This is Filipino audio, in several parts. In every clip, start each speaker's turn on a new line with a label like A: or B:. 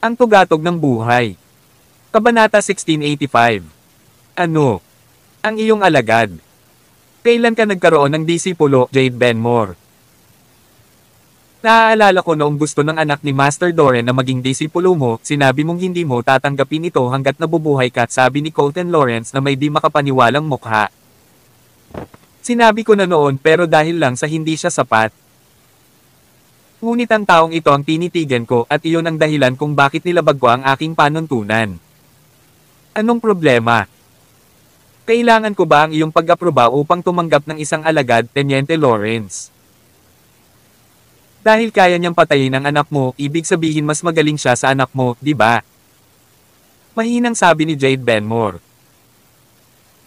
A: Ang tugatog ng buhay. Kabanata 1685. Ano? Ang iyong alagad. Kailan ka nagkaroon ng disipulo, Jade Benmore? Naaalala ko noong gusto ng anak ni Master Doran na maging disipulo mo, sinabi mong hindi mo tatanggapin ito hanggat nabubuhay ka, sabi ni Colton Lawrence na may di makapaniwalang mukha. Sinabi ko na noon pero dahil lang sa hindi siya sapat. Ngunit ang taong ito ang tinitigan ko at iyon ang dahilan kung bakit nilabag ko ang aking panuntunan. Anong problema? Kailangan ko ba ang iyong pag-aproba upang tumanggap ng isang alagad, Teniente Lawrence? Dahil kaya niyang patayin ang anak mo, ibig sabihin mas magaling siya sa anak mo, di ba? Mahinang sabi ni Jade Benmore.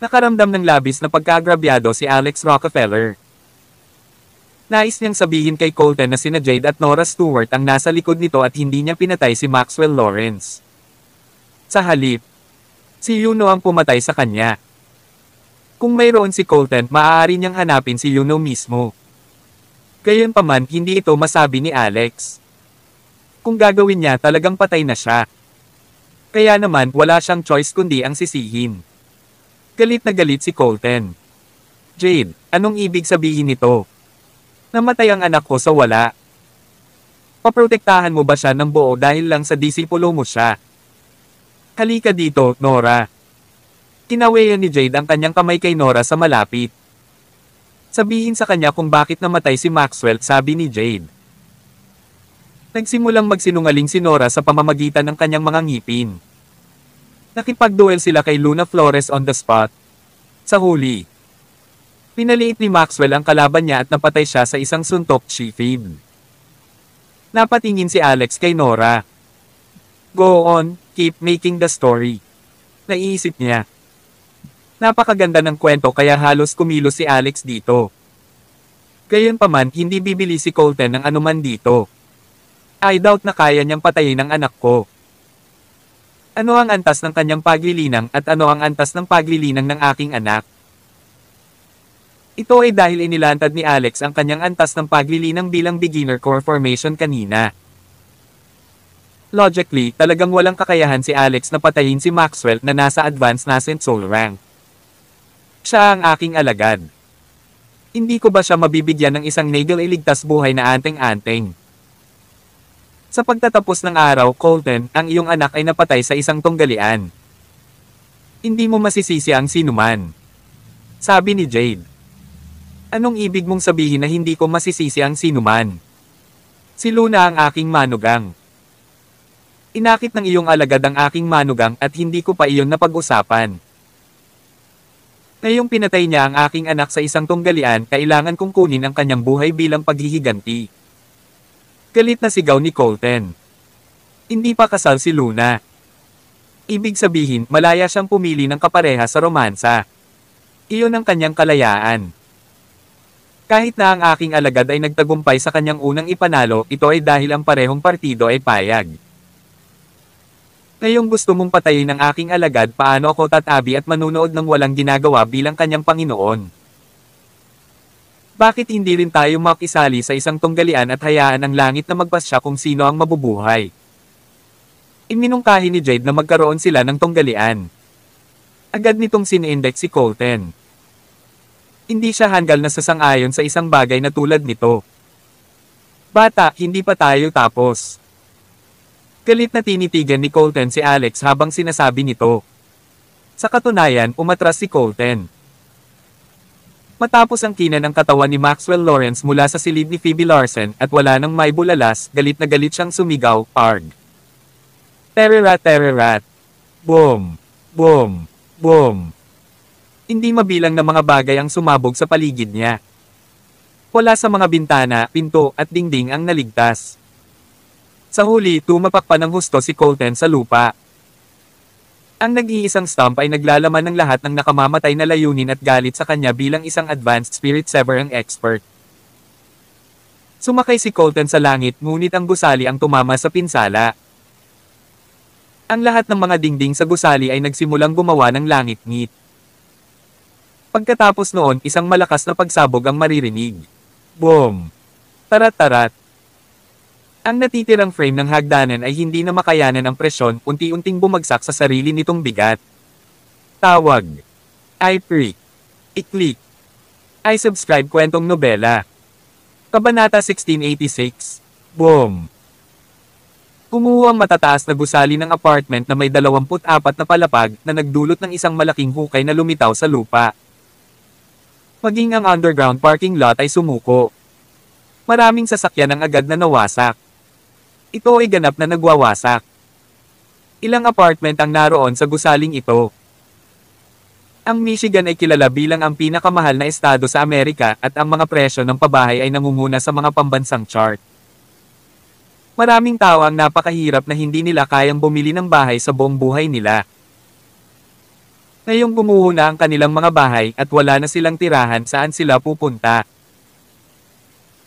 A: Nakaramdam ng labis na pagkaagrabyado si Alex Rockefeller. Nais niyang sabihin kay Colton na sina Jade at Nora Stewart ang nasa likod nito at hindi niya pinatay si Maxwell Lawrence. Sa halip, si Yuno ang pumatay sa kanya. Kung mayroon si Colton, maaari niyang hanapin si Yuno mismo. Gayunpaman, hindi ito masabi ni Alex. Kung gagawin niya, talagang patay na siya. Kaya naman, wala siyang choice kundi ang sisihin. Galit na galit si Colton. Jade, anong ibig sabihin nito? Namatay ang anak ko sa wala. Paprotektahan mo ba siya ng buo dahil lang sa disipulo mo siya? Halika dito, Nora. Kinawayan ni Jade ang kanyang kamay kay Nora sa malapit. Sabihin sa kanya kung bakit namatay si Maxwell, sabi ni Jade. Nagsimulang magsinungaling si Nora sa pamamagitan ng kanyang mga ngipin. Nakipagduel sila kay Luna Flores on the spot. Sa huli, pinaliit ni Maxwell ang kalaban niya at napatay siya sa isang suntok chifib. Napatingin si Alex kay Nora. Go on, keep making the story. Naiisip niya. Napakaganda ng kwento kaya halos kumilos si Alex dito. Gayunpaman, hindi bibili si Colton ng anuman dito. I doubt na kaya niyang patayin ang anak ko. Ano ang antas ng kanyang paglilinang at ano ang antas ng paglilinang ng aking anak? Ito ay dahil inilantad ni Alex ang kanyang antas ng paglilinang bilang beginner core formation kanina. Logically, talagang walang kakayahan si Alex na patayin si Maxwell na nasa advanced nascent soul rank. Siya ang aking alagad. Hindi ko ba siya mabibigyan ng isang nagel iligtas buhay na anteng-anteng? Sa pagtatapos ng araw, Colton, ang iyong anak ay napatay sa isang tunggalian. Hindi mo masisisi ang sinuman. Sabi ni Jade. Anong ibig mong sabihin na hindi ko masisisi ang sinuman? Si Luna ang aking manugang. Inakit ng iyong alagad ang aking manugang at hindi ko pa iyon napag-usapan. Ngayong pinatay niya ang aking anak sa isang tunggalian, kailangan kong kunin ang kanyang buhay bilang paghihiganti. Galit na sigaw ni Colton. Hindi pa kasal si Luna. Ibig sabihin, malaya siyang pumili ng kapareha sa romansa. Iyon ang kanyang kalayaan. Kahit na ang aking alagad ay nagtagumpay sa kanyang unang ipanalo, ito ay dahil ang parehong partido ay payag. Ngayong gusto mong patayin ang aking alagad, paano ako tatabi at manunood ng walang ginagawa bilang kanyang Panginoon? Bakit hindi rin tayo makisali sa isang tunggalian at hayaan ang langit na magpasya kung sino ang mabubuhay? Iminungkahi ni Jade na magkaroon sila ng tunggalian. Agad nitong sin-index si Colton. Hindi siya hanggal na sasang-ayon sa isang bagay na tulad nito. Bata, hindi pa tayo tapos. Galit na tinitigan ni Colton si Alex habang sinasabi nito. Sa katunayan, umatras si Colton. Matapos ang kina ng katawan ni Maxwell Lawrence mula sa silid ni Phoebe Larson at wala nang may bulalas, galit na galit siyang sumigaw, "Arg! Tererat, tererat! Boom! Boom! Boom!" Hindi mabilang na mga bagay ang sumabog sa paligid niya. Wala sa mga bintana, pinto at dingding ang naligtas. Sa huli, tumapak pa ng husto si Colton sa lupa. Ang nag-iisang stump ay naglalaman ng lahat ng nakamamatay na layunin at galit sa kanya bilang isang advanced spirit severing expert. Sumakay si Colton sa langit ngunit ang gusali ang tumama sa pinsala. Ang lahat ng mga dingding sa gusali ay nagsimulang gumawa ng langit-ngit. Pagkatapos noon, isang malakas na pagsabog ang maririnig. Boom! Tarat-tarat! Ang natitirang frame ng hagdanan ay hindi na makayanan ang presyon, unti-unting bumagsak sa sarili nitong bigat. Tawag. I-Freak. I-Click. I-Subscribe kwentong nobela. Kabanata 1686. Boom! Kumuha ang matataas na gusali ng apartment na may 24 na palapag na nagdulot ng isang malaking hukay na lumitaw sa lupa. Maging ang underground parking lot ay sumuko. Maraming sasakyan ang agad na nawasak. Ito ay ganap na nagwawasak. Ilang apartment ang naroon sa gusaling ito. Ang Michigan ay kilala bilang ang pinakamahal na estado sa Amerika at ang mga presyo ng pabahay ay nangunguna sa mga pambansang chart. Maraming tao ang napakahirap na hindi nila kayang bumili ng bahay sa buong buhay nila. Ngayong gumuho na ang kanilang mga bahay at wala na silang tirahan saan sila pupunta.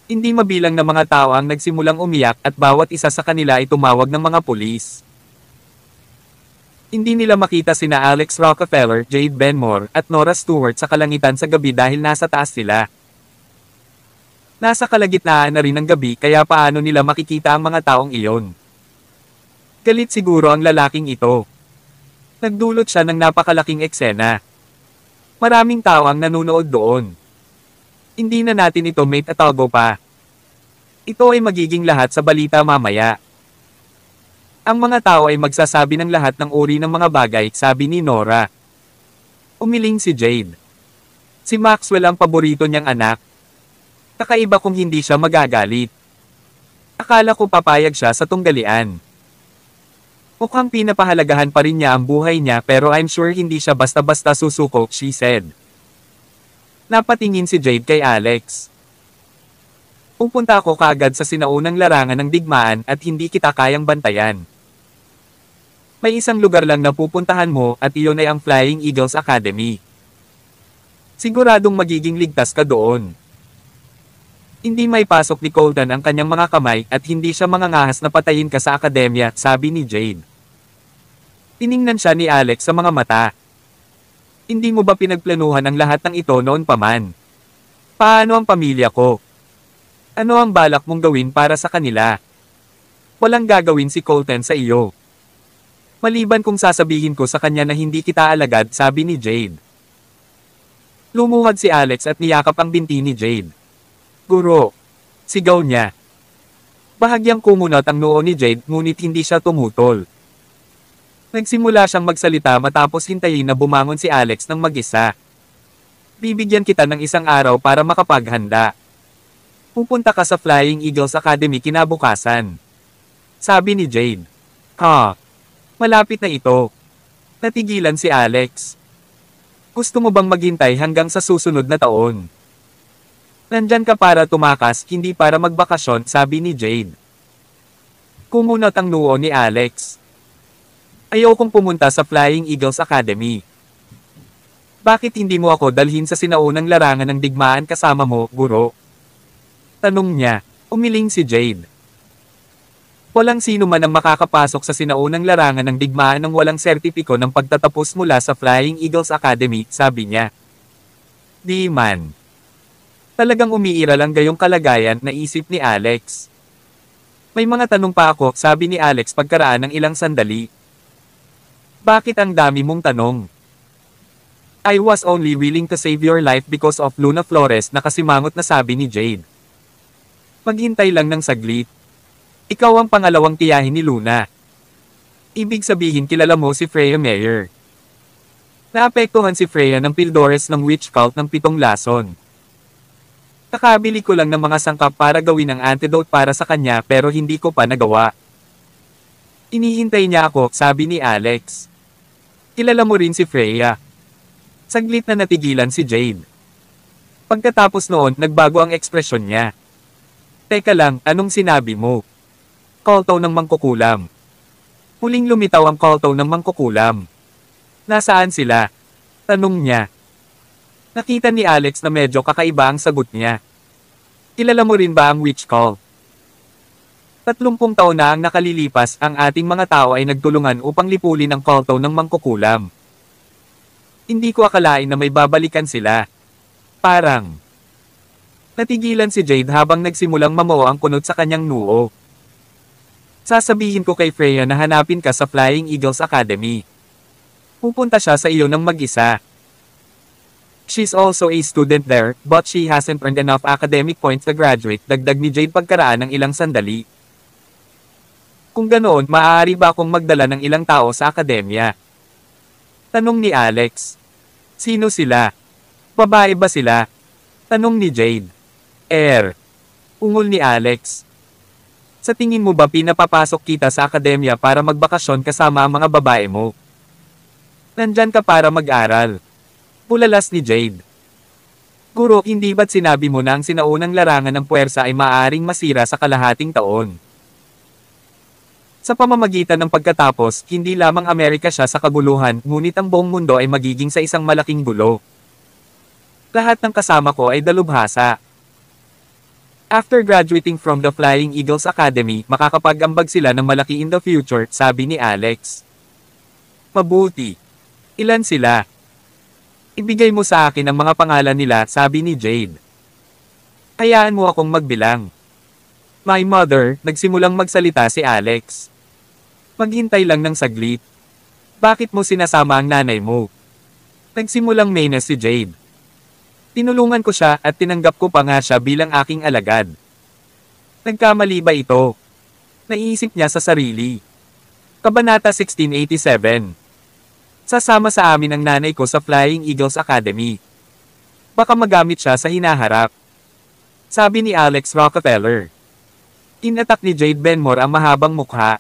A: Hindi mabilang na mga tao ang nagsimulang umiyak at bawat isa sa kanila ay tumawag ng mga pulis. Hindi nila makita sina Alex Rockefeller, Jade Benmore, at Nora Stewart sa kalangitan sa gabi dahil nasa taas sila. Nasa kalagitnaan na rin ng gabi kaya paano nila makikita ang mga taong iyon. Galit siguro ang lalaking ito. Nagdulot siya ng napakalaking eksena. Maraming tao ang nanonood doon. Hindi na natin ito may tatago pa. Ito ay magiging lahat sa balita mamaya. Ang mga tao ay magsasabi ng lahat ng uri ng mga bagay, sabi ni Nora. Umiling si Jade. Si Maxwell ang paborito niyang anak. Kakaiba kung hindi siya magagalit. Akala ko papayag siya sa tunggalian. Mukhang pinapahalagahan pa rin niya ang buhay niya pero I'm sure hindi siya basta-basta susuko, she said. Napatingin si Jade kay Alex. Pupunta ako kaagad sa sinaunang larangan ng digmaan at hindi kita kayang bantayan. May isang lugar lang na pupuntahan mo at iyon ay ang Flying Eagles Academy. Siguradong magiging ligtas ka doon. Hindi may pasok ni Colton ang kanyang mga kamay at hindi siya mangangahas na patayin ka sa akademya, sabi ni Jade. Tiningnan siya ni Alex sa mga mata. Hindi mo ba pinagplanuhan ang lahat ng ito noon pa man? Paano ang pamilya ko? Ano ang balak mong gawin para sa kanila? Walang gagawin si Colton sa iyo. Maliban kung sasabihin ko sa kanya na hindi kita alagad, sabi ni Jade. Lumuhad si Alex at niyakap ang binti ni Jade. Guro. Sigaw niya. Bahagyang kumunot ang noo ni Jade ngunit hindi siya tumutol. Nagsimula siyang magsalita matapos hintayin na bumangon si Alex ng mag-isa. Bibigyan kita ng isang araw para makapaghanda. Pupunta ka sa Flying Eagles Academy kinabukasan. Sabi ni Jade. Ha? Malapit na ito. Natigilan si Alex. Gusto mo bang maghintay hanggang sa susunod na taon? Nandyan ka para tumakas, hindi para magbakasyon, sabi ni Jade. Kumunot ang noo ni Alex. Ayokong pumunta sa Flying Eagles Academy. Bakit hindi mo ako dalhin sa sinaunang larangan ng digmaan kasama mo, guro? Tanong niya. Umiling si Jade. Walang sino man ang makakapasok sa sinaunang larangan ng digmaan ng walang sertipiko ng pagtatapos mula sa Flying Eagles Academy, sabi niya. Di man. Talagang umiiral ang gayong kalagayan, naisip ni Alex. May mga tanong pa ako, sabi ni Alex pagkaraan ng ilang sandali. Bakit ang dami mong tanong? I was only willing to save your life because of Luna Flores, nakasimangot na sabi ni Jade. Maghintay lang ng saglit. Ikaw ang pangalawang tiyahin ni Luna. Ibig sabihin kilala mo si Freya Mayer. Naapektuhan si Freya ng Pildores ng witch cult ng 7 lason. Kakabili ko lang ng mga sangkap para gawin ang antidote para sa kanya pero hindi ko pa nagawa. Inihintay niya ako, sabi ni Alex. Kilala mo rin si Freya. Saglit na natigilan si Jade. Pagkatapos noon, nagbago ang ekspresyon niya. Teka lang, anong sinabi mo? Kaltaw ng mangkukulam. Huling lumitaw ang kaltaw ng mangkukulam. Nasaan sila? Tanong niya. Nakita ni Alex na medyo kakaiba ang sagot niya. Kilala mo rin ba ang witch call? 30 taon na ang nakalilipas, ang ating mga tao ay nagtulungan upang lipulin ang kaltaw ng mangkukulam. Hindi ko akalain na may babalikan sila. Parang. Natigilan si Jade habang nagsimulang mamuo ang kunot sa kanyang noo. Sasabihin ko kay Freya na hanapin ka sa Flying Eagles Academy. Pupunta siya sa iyo ng mag-isa. She's also a student there, but she hasn't earned enough academic points to graduate, dagdag ni Jade pagkaraan ng ilang sandali. Kung ganoon, maaari ba akong magdala ng ilang tao sa akademya? Tanong ni Alex. Sino sila? Babae ba sila? Tanong ni Jade. Ungol ni Alex. Sa tingin mo ba pinapapasok kita sa akademya para magbakasyon kasama ang mga babae mo? Nandyan ka para mag-aral. Bulalas ni Jade. Guro, hindi ba't sinabi mo na ang sinaunang larangan ng puwersa ay maaaring masira sa kalahating taon? Sa pamamagitan ng pagkatapos, hindi lamang Amerika siya sa kaguluhan, ngunit ang buong mundo ay magiging sa isang malaking gulo. Lahat ng kasama ko ay dalubhasa. After graduating from the Flying Eagles Academy, makakapag-ambag sila ng malaki in the future, sabi ni Alex. Mabuti. Ilan sila? Ibigay mo sa akin ang mga pangalan nila, sabi ni Jade. Hayaan mo akong magbilang. My mother, nagsimulang magsalita si Alex. Maghintay lang ng saglit. Bakit mo sinasama ang nanay mo? Nagsimulang mainis si Jade. Tinulungan ko siya at tinanggap ko pa nga siya bilang aking alagad. Nagkamali ba ito? Naiisip niya sa sarili. Kabanata 1687. Sasama sa amin ang nanay ko sa Flying Eagles Academy. Baka magamit siya sa hinaharap. Sabi ni Alex Rockefeller. Inatak ni Jade Benmore ang mahabang mukha.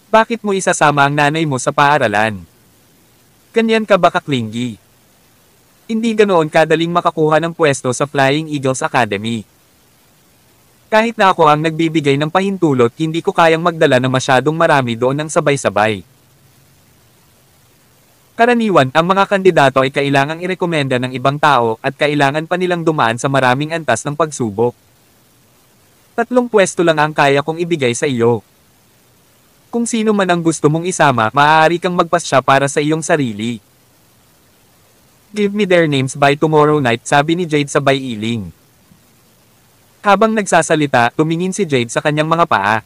A: Bakit mo isasama ang nanay mo sa paaralan? Ganyan ka ba kaklingi? Hindi ganoon kadaling makakuha ng pwesto sa Flying Eagles Academy. Kahit na ako ang nagbibigay ng pahintulot, hindi ko kayang magdala ng masyadong marami doon ng sabay-sabay. Karaniwan, ang mga kandidato ay kailangang irekomenda ng ibang tao at kailangan pa nilang dumaan sa maraming antas ng pagsubok. 3 pwesto lang ang kaya kong ibigay sa iyo. Kung sino man ang gusto mong isama, maaari kang magpasya para sa iyong sarili. Give me their names by tomorrow night, sabi ni Jade sabay iling. Habang nagsasalita, tumingin si Jade sa kanyang mga paa.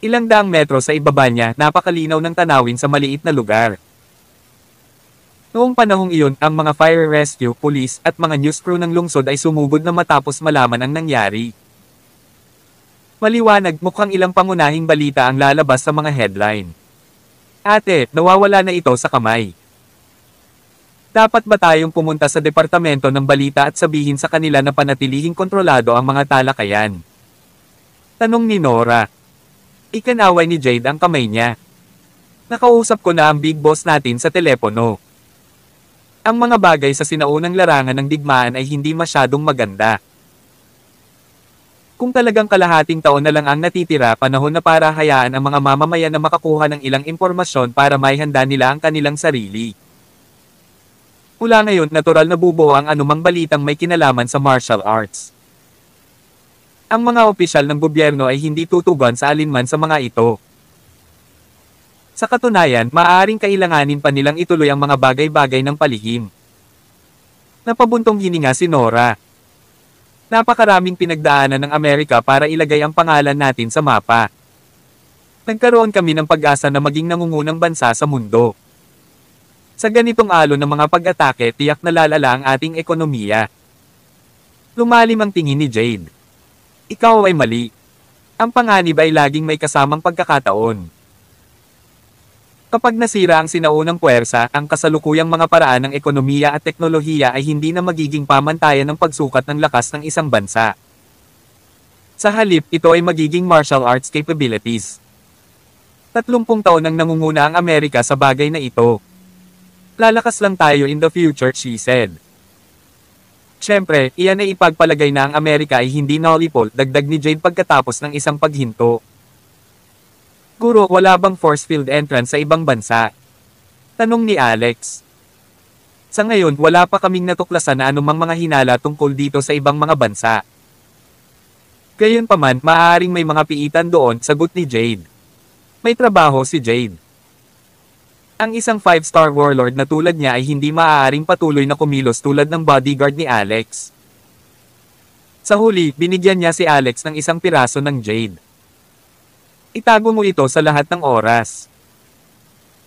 A: Ilang daang metro sa ibaba niya, napakalinaw ng tanawin sa maliit na lugar. Noong panahong iyon, ang mga fire rescue, police, at mga news crew ng lungsod ay sumugod na matapos malaman ang nangyari. Maliwanag, mukhang ilang pangunahing balita ang lalabas sa mga headline. Ate, nawawala na ito sa kamay. Dapat ba tayong pumunta sa departamento ng balita at sabihin sa kanila na panatilihing kontrolado ang mga talakayan? Tanong ni Nora. Ikanaway ni Jade ang kamay niya. Nakausap ko na ang big boss natin sa telepono. Ang mga bagay sa sinaunang larangan ng digmaan ay hindi masyadong maganda. Kung talagang kalahating taon na lang ang natitira, panahon na para hayaan ang mga mamamayan na makakuha ng ilang impormasyon para maihanda nila ang kanilang sarili. Mula ngayon, natural na bubuo ang anumang balitang may kinalaman sa martial arts. Ang mga opisyal ng gobyerno ay hindi tutugon sa alinman sa mga ito. Sa katunayan, maaaring kailanganin pa nilang ituloy ang mga bagay-bagay ng palihim. Napabuntong hininga si Nora. Napakaraming pinagdaanan ng Amerika para ilagay ang pangalan natin sa mapa. Nagkaroon kami ng pag-asa na maging nangungunang bansa sa mundo. Sa ganitong alon ng mga pag-atake, tiyak na lalala ang ating ekonomiya. Lumalim ang tingin ni Jade. Ikaw ay mali. Ang panganib ay laging may kasamang pagkakataon. Kapag nasira ang sinaunang puwersa, ang kasalukuyang mga paraan ng ekonomiya at teknolohiya ay hindi na magiging pamantayan ng pagsukat ng lakas ng isang bansa. Sa halip, ito ay magiging martial arts capabilities. 30 taon nang nangunguna ang Amerika sa bagay na ito. Lalakas lang tayo in the future, she said. Siyempre, iyan ay ipagpalagay na ang Amerika ay hindi nolipol, dagdag ni Jade pagkatapos ng isang paghinto. Guro, wala bang force field entrance sa ibang bansa? Tanong ni Alex. Sa ngayon, wala pa kaming natuklasan na anumang mga hinala tungkol dito sa ibang mga bansa. Gayunpaman, maaaring may mga piitan doon, sagot ni Jade. May trabaho si Jade. Ang isang 5-star warlord na tulad niya ay hindi maaaring patuloy na kumilos tulad ng bodyguard ni Alex. Sa huli, binigyan niya si Alex ng isang piraso ng Jade. Itago mo ito sa lahat ng oras.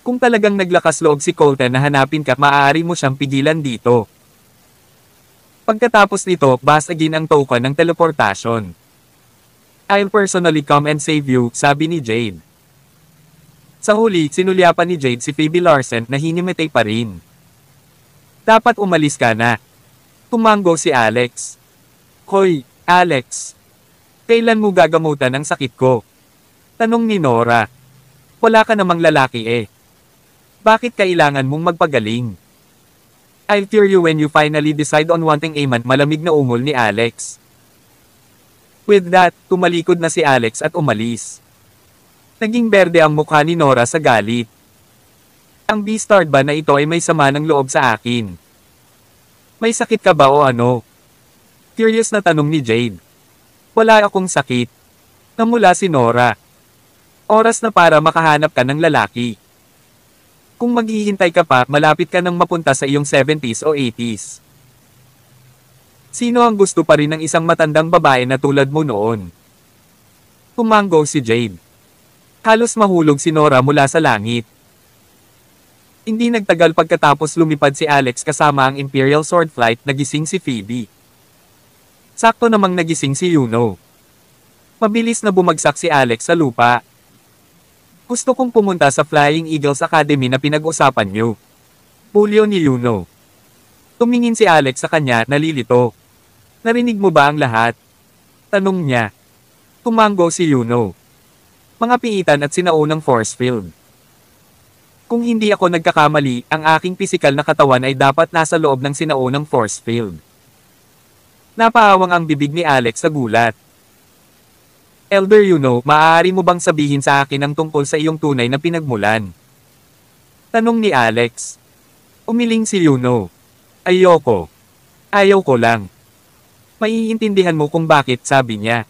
A: Kung talagang naglakas loob si Colton na hanapin ka, maaari mo siyang pigilan dito. Pagkatapos nito, basagin ang token ng teleportasyon. I'll personally come and save you, sabi ni Jade. Sa huli, sinulyapan ni Jade si Phoebe Larsen na hinimatay pa rin. Dapat umalis ka na. Tumango si Alex. Hoy, Alex. Kailan mo gagamutan ang sakit ko? Tanong ni Nora. Wala ka namang lalaki eh. Bakit kailangan mong magpagaling? I'll cure you when you finally decide on wanting a man, malamig na ungol ni Alex. With that, tumalikod na si Alex at umalis. Naging berde ang mukha ni Nora sa galit. Ang bastard ba na ito ay may sama ng loob sa akin? May sakit ka ba o ano? Curious na tanong ni Jade. Wala akong sakit. Namula si Nora. Oras na para makahanap ka ng lalaki. Kung maghihintay ka pa, malapit ka nang mapunta sa iyong 70s o 80s. Sino ang gusto pa rin ng isang matandang babae na tulad mo noon? Tumango si Jade. Halos mahulog si Nora mula sa langit. Hindi nagtagal pagkatapos lumipad si Alex kasama ang Imperial Sword Flight, nagising si Phoebe. Sakto namang nagising si Yuno. Mabilis na bumagsak si Alex sa lupa. Gusto kong pumunta sa Flying Eagles Academy na pinag-usapan niyo. Pulyo ni Yuno. Tumingin si Alex sa kanya, nalilito. Narinig mo ba ang lahat? Tanong niya. Tumango si Yuno. Mga piitan at sinaunang force field. Kung hindi ako nagkakamali, ang aking pisikal na katawan ay dapat nasa loob ng sinaunang force field. Napaawang ang bibig ni Alex sa gulat. Elder Yuno, maaari mo bang sabihin sa akin ang tungkol sa iyong tunay na pinagmulan? Tanong ni Alex. Umiling si Yuno. Ayoko. Ayaw ko lang. Maiintindihan mo kung bakit, sabi niya.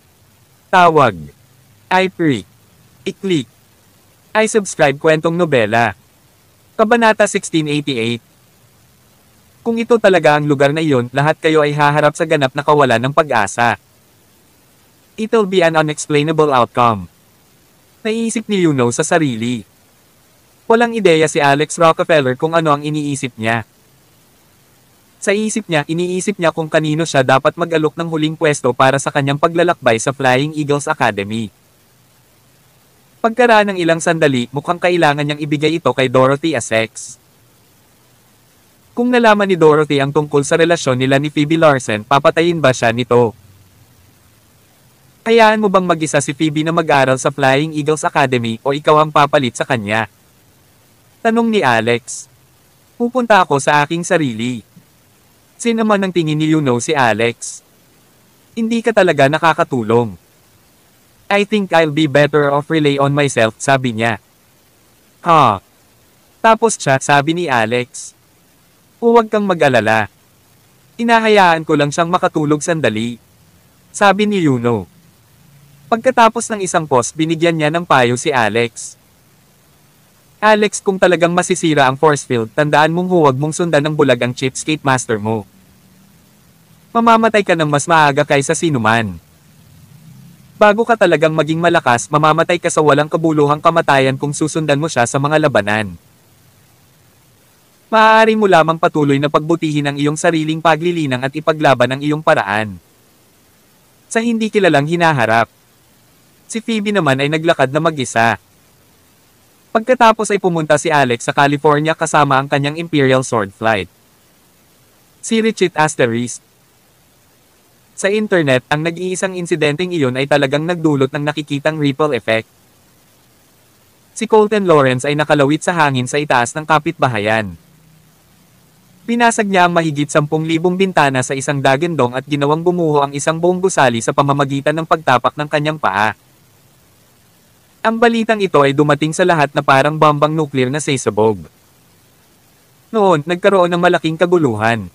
A: Tawag. I-freak. I-click. I-subscribe kwentong nobela. Kabanata 1688. Kung ito talaga ang lugar na iyon, lahat kayo ay haharap sa ganap na kawalan ng pag-asa. It'll be an unexplainable outcome. Naiisip ni Yuno sa sarili. Walang ideya si Alex Rockefeller kung ano ang iniisip niya. Sa isip niya, iniisip niya kung kanino siya dapat mag-alok ng huling pwesto para sa kanyang paglalakbay sa Flying Eagles Academy. Pagkaraan ng ilang sandali, mukhang kailangan niyang ibigay ito kay Dorothy as sex. Kung nalaman ni Dorothy ang tungkol sa relasyon nila ni Phoebe Larsen, papatayin ba siya nito? Hayaan mo bang mag-isa si Phoebe na mag-aral sa Flying Eagles Academy o ikaw ang papalit sa kanya? Tanong ni Alex. Pupunta ako sa aking sarili. Sinaman ang tingin ni Yuno si Alex. Hindi ka talaga nakakatulong. I think I'll be better off rely on myself, sabi niya. Ha? Tapos siya, sabi ni Alex. Huwag kang mag-alala. Inahayaan ko lang siyang makatulog sandali. Sabi ni Yuno. Pagkatapos ng isang pause, binigyan niya ng payo si Alex. Alex, kung talagang masisira ang force field, tandaan mong huwag mong sundan ng bulag ang cheapskate master mo. Mamamatay ka ng mas maaga kaysa sinuman. Bago ka talagang maging malakas, mamamatay ka sa walang kabuluhang kamatayan kung susundan mo siya sa mga labanan. Maaari mo lamang patuloy na pagbutihin ang iyong sariling paglilinang at ipaglaban ang iyong paraan. Sa hindi kilalang hinaharap. Si Phoebe naman ay naglakad na mag-isa. Pagkatapos ay pumunta si Alex sa California kasama ang kanyang Imperial Sword Flight. Si Richard Asterisk. Sa internet, ang nag-iisang insidenteng iyon ay talagang nagdulot ng nakikitang ripple effect. Si Colton Lawrence ay nakalawit sa hangin sa itaas ng kapitbahayan. Pinasag niya ang mahigit 10,000 bintana sa isang dagandong at ginawang bumuho ang isang buong gusali sa pamamagitan ng pagtapak ng kanyang paa. Ang balitang ito ay dumating sa lahat na parang bombang nuklear na sasabog. Noon, nagkaroon ng malaking kaguluhan.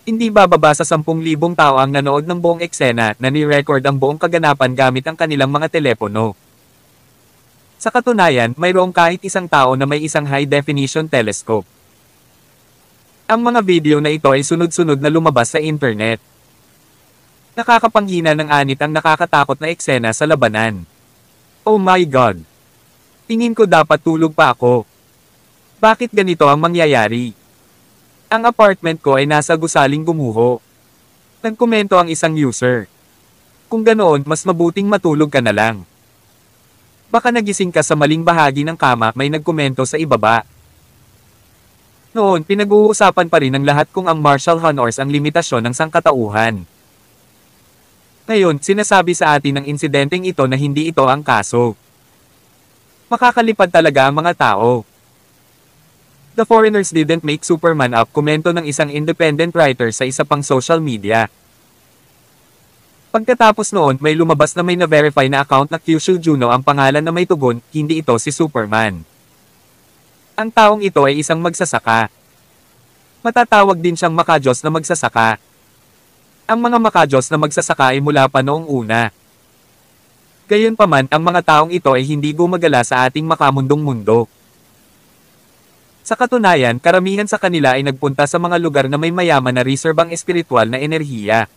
A: Hindi bababa sa 10,000 tao ang nanood ng buong eksena na ni-record ang buong kaganapan gamit ang kanilang mga telepono. Sa katunayan, mayroong kahit isang tao na may isang high-definition telescope. Ang mga video na ito ay sunod-sunod na lumabas sa internet. Nakakapanghina ng anit ang nakakatakot na eksena sa labanan. Oh my God! Tingin ko dapat tulog pa ako. Bakit ganito ang mangyayari? Ang apartment ko ay nasa gusaling gumuho. Nagkomento ang isang user. Kung ganoon, mas mabuting matulog ka na lang. Baka nagising ka sa maling bahagi ng kama, may nagkomento sa ibaba. Noon, pinag-uusapan pa rin ng lahat kung ang martial honors ang limitasyon ng sangkatauhan. Ngayon, sinasabi sa atin ng insidenteng ito na hindi ito ang kaso. Makakalipad talaga ang mga tao. The foreigners didn't make Superman up, komento ng isang independent writer sa isa pang social media. Pagkatapos noon, may lumabas na may na-verify na account na Kyushu Juno ang pangalan na may tugon, hindi ito si Superman. Ang taong ito ay isang magsasaka. Matatawag din siyang makajos na magsasaka. Ang mga makajos na magsasaka ay mula pa noong una. Gayunpaman, ang mga taong ito ay hindi gumagala sa ating makamundong mundo. Sa katunayan, karamihan sa kanila ay nagpunta sa mga lugar na may mayaman na reserbang espiritual na enerhiya.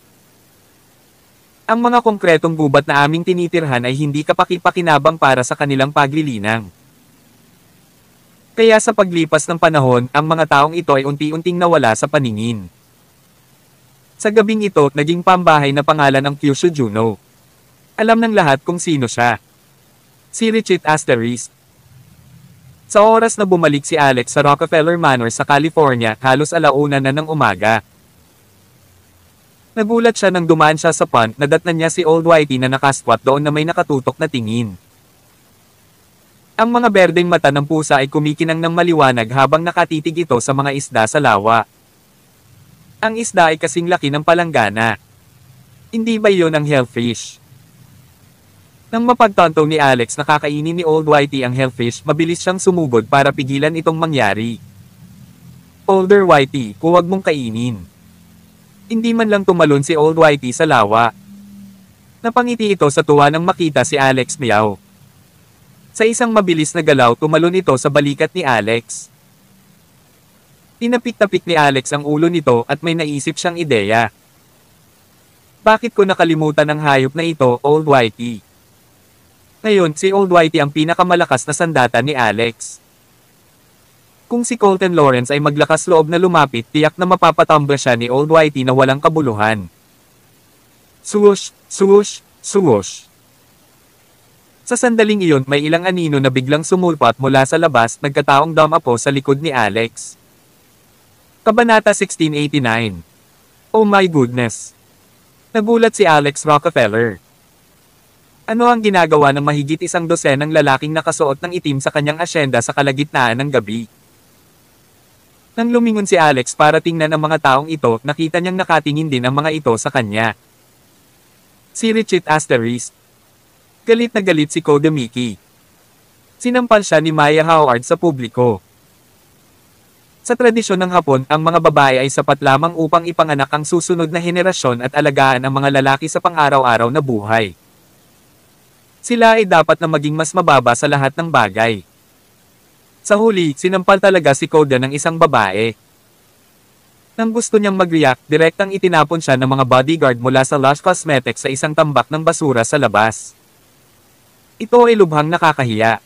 A: Ang mga konkretong gubat na aming tinitirhan ay hindi kapaki-pakinabang para sa kanilang paglilinang. Kaya sa paglipas ng panahon, ang mga taong ito ay unti-unting nawala sa paningin. Sa gabing ito, naging pambahay na pangalan ng Kyushu Juno. Alam ng lahat kung sino siya. Si Richard Asterisk. Sa oras na bumalik si Alex sa Rockefeller Manor sa California, halos alauna na ng umaga. Nagulat siya nang dumaan siya sa pond, nadatnan niya si Old Whitey na nakasquat doon na may nakatutok na tingin. Ang mga berdeng mata ng pusa ay kumikinang ng maliwanag habang nakatitig ito sa mga isda sa lawa. Ang isda ay kasing laki ng palanggana. Hindi ba iyon ang hellfish? Nang mapagtanto ni Alex na kakainin ni Old Whitey ang hellfish, mabilis siyang sumugod para pigilan itong mangyari. Older Whitey, huwag mong kainin. Hindi man lang tumalon si Old Whitey sa lawa. Napangiti ito sa tuwa nang makita si Alex Meow. Sa isang mabilis na galaw, tumalon ito sa balikat ni Alex. Tinapik-tapik ni Alex ang ulo nito at may naisip siyang ideya. Bakit ko nakalimutan ang hayop na ito, Old Whitey? Ngayon, si Old Whitey ang pinakamalakas na sandata ni Alex. Kung si Colton Lawrence ay maglakas loob na lumapit, tiyak na mapapatambra siya ni Old Whitey na walang kabuluhan. Swoosh, swoosh, swoosh. Sa sandaling iyon, may ilang anino na biglang sumulpat mula sa labas, nagkataong damapo sa likod ni Alex. Kabanata 1689. Oh my goodness! Nagulat si Alex Rockefeller. Ano ang ginagawa ng mahigit 100 lalaking nakasuot ng itim sa kanyang asyenda sa kalagitnaan ng gabi? Nang lumingon si Alex para tingnan ang mga taong ito, nakita niyang nakatingin din ang mga ito sa kanya. Si Richard Asterisk. Galit na galit si Koda Mickey. Sinampal siya ni Maya Howard sa publiko. Sa tradisyon ng Hapon, ang mga babae ay sapat lamang upang ipanganak ang susunod na henerasyon at alagaan ang mga lalaki sa pang-araw-araw na buhay. Sila ay dapat na maging mas mababa sa lahat ng bagay. Sa huli, sinampal talaga si Koda ng isang babae. Nang gusto niyang mag-react, direktang itinapon siya ng mga bodyguard mula sa Lush Cosmetics sa isang tambak ng basura sa labas. Ito ay lubhang nakakahiya.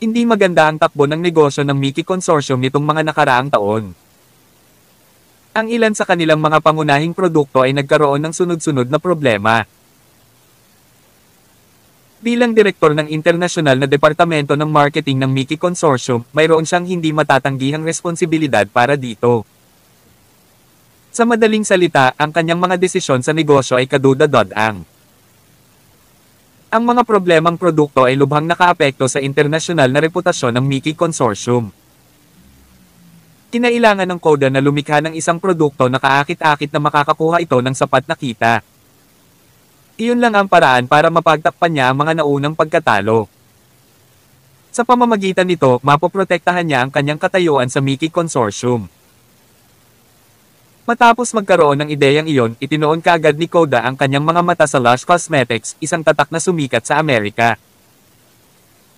A: Hindi maganda ang takbo ng negosyo ng Mickey Consortium nitong mga nakaraang taon. Ang ilan sa kanilang mga pangunahing produkto ay nagkaroon ng sunod-sunod na problema. Bilang direktor ng internasyonal na departamento ng marketing ng Mickey Consortium, mayroon siyang hindi matatanggihang responsibilidad para dito. Sa madaling salita, ang kanyang mga desisyon sa negosyo ay kaduda-dodang. Ang mga problemang produkto ay lubhang nakaapekto sa internasyonal na reputasyon ng Mickey Consortium. Kinailangan ng Koda na lumikha ng isang produkto na kaakit-akit na makakakuha ito ng sapat na kita. Iyon lang ang paraan para mapagtakpan niya ang mga naunang pagkatalo. Sa pamamagitan nito, mapoprotektahan niya ang kanyang katayuan sa Mickey Consortium. Matapos magkaroon ng ideyang iyon, itinoon kaagad ni Koda ang kanyang mga mata sa Lush Cosmetics, isang tatak na sumikat sa Amerika.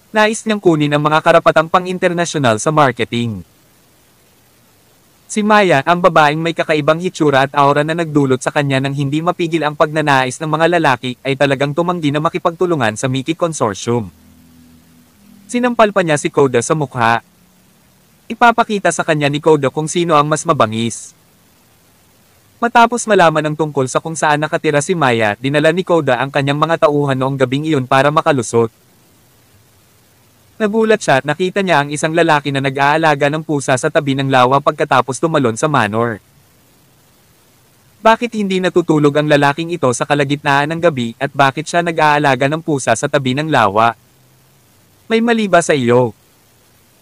A: Nais niyang kunin ang mga karapatang pang-internasyonal sa marketing. Si Maya, ang babaeng may kakaibang hitsura at aura na nagdulot sa kanya ng hindi mapigil ang pagnanais ng mga lalaki, ay talagang tumanggi na makipagtulungan sa Mickey Consortium. Sinampal pa niya si Koda sa mukha. Ipapakita sa kanya ni Koda kung sino ang mas mabangis. Matapos malaman ng tungkol sa kung saan nakatira si Maya, dinala ni Koda ang kanyang mga tauhan noong gabing iyon para makalusot. Nagulat siya at nakita niya ang isang lalaki na nag-aalaga ng pusa sa tabi ng lawa pagkatapos tumalon sa manor. Bakit hindi natutulog ang lalaking ito sa kalagitnaan ng gabi at bakit siya nag-aalaga ng pusa sa tabi ng lawa? May mali ba sa iyo?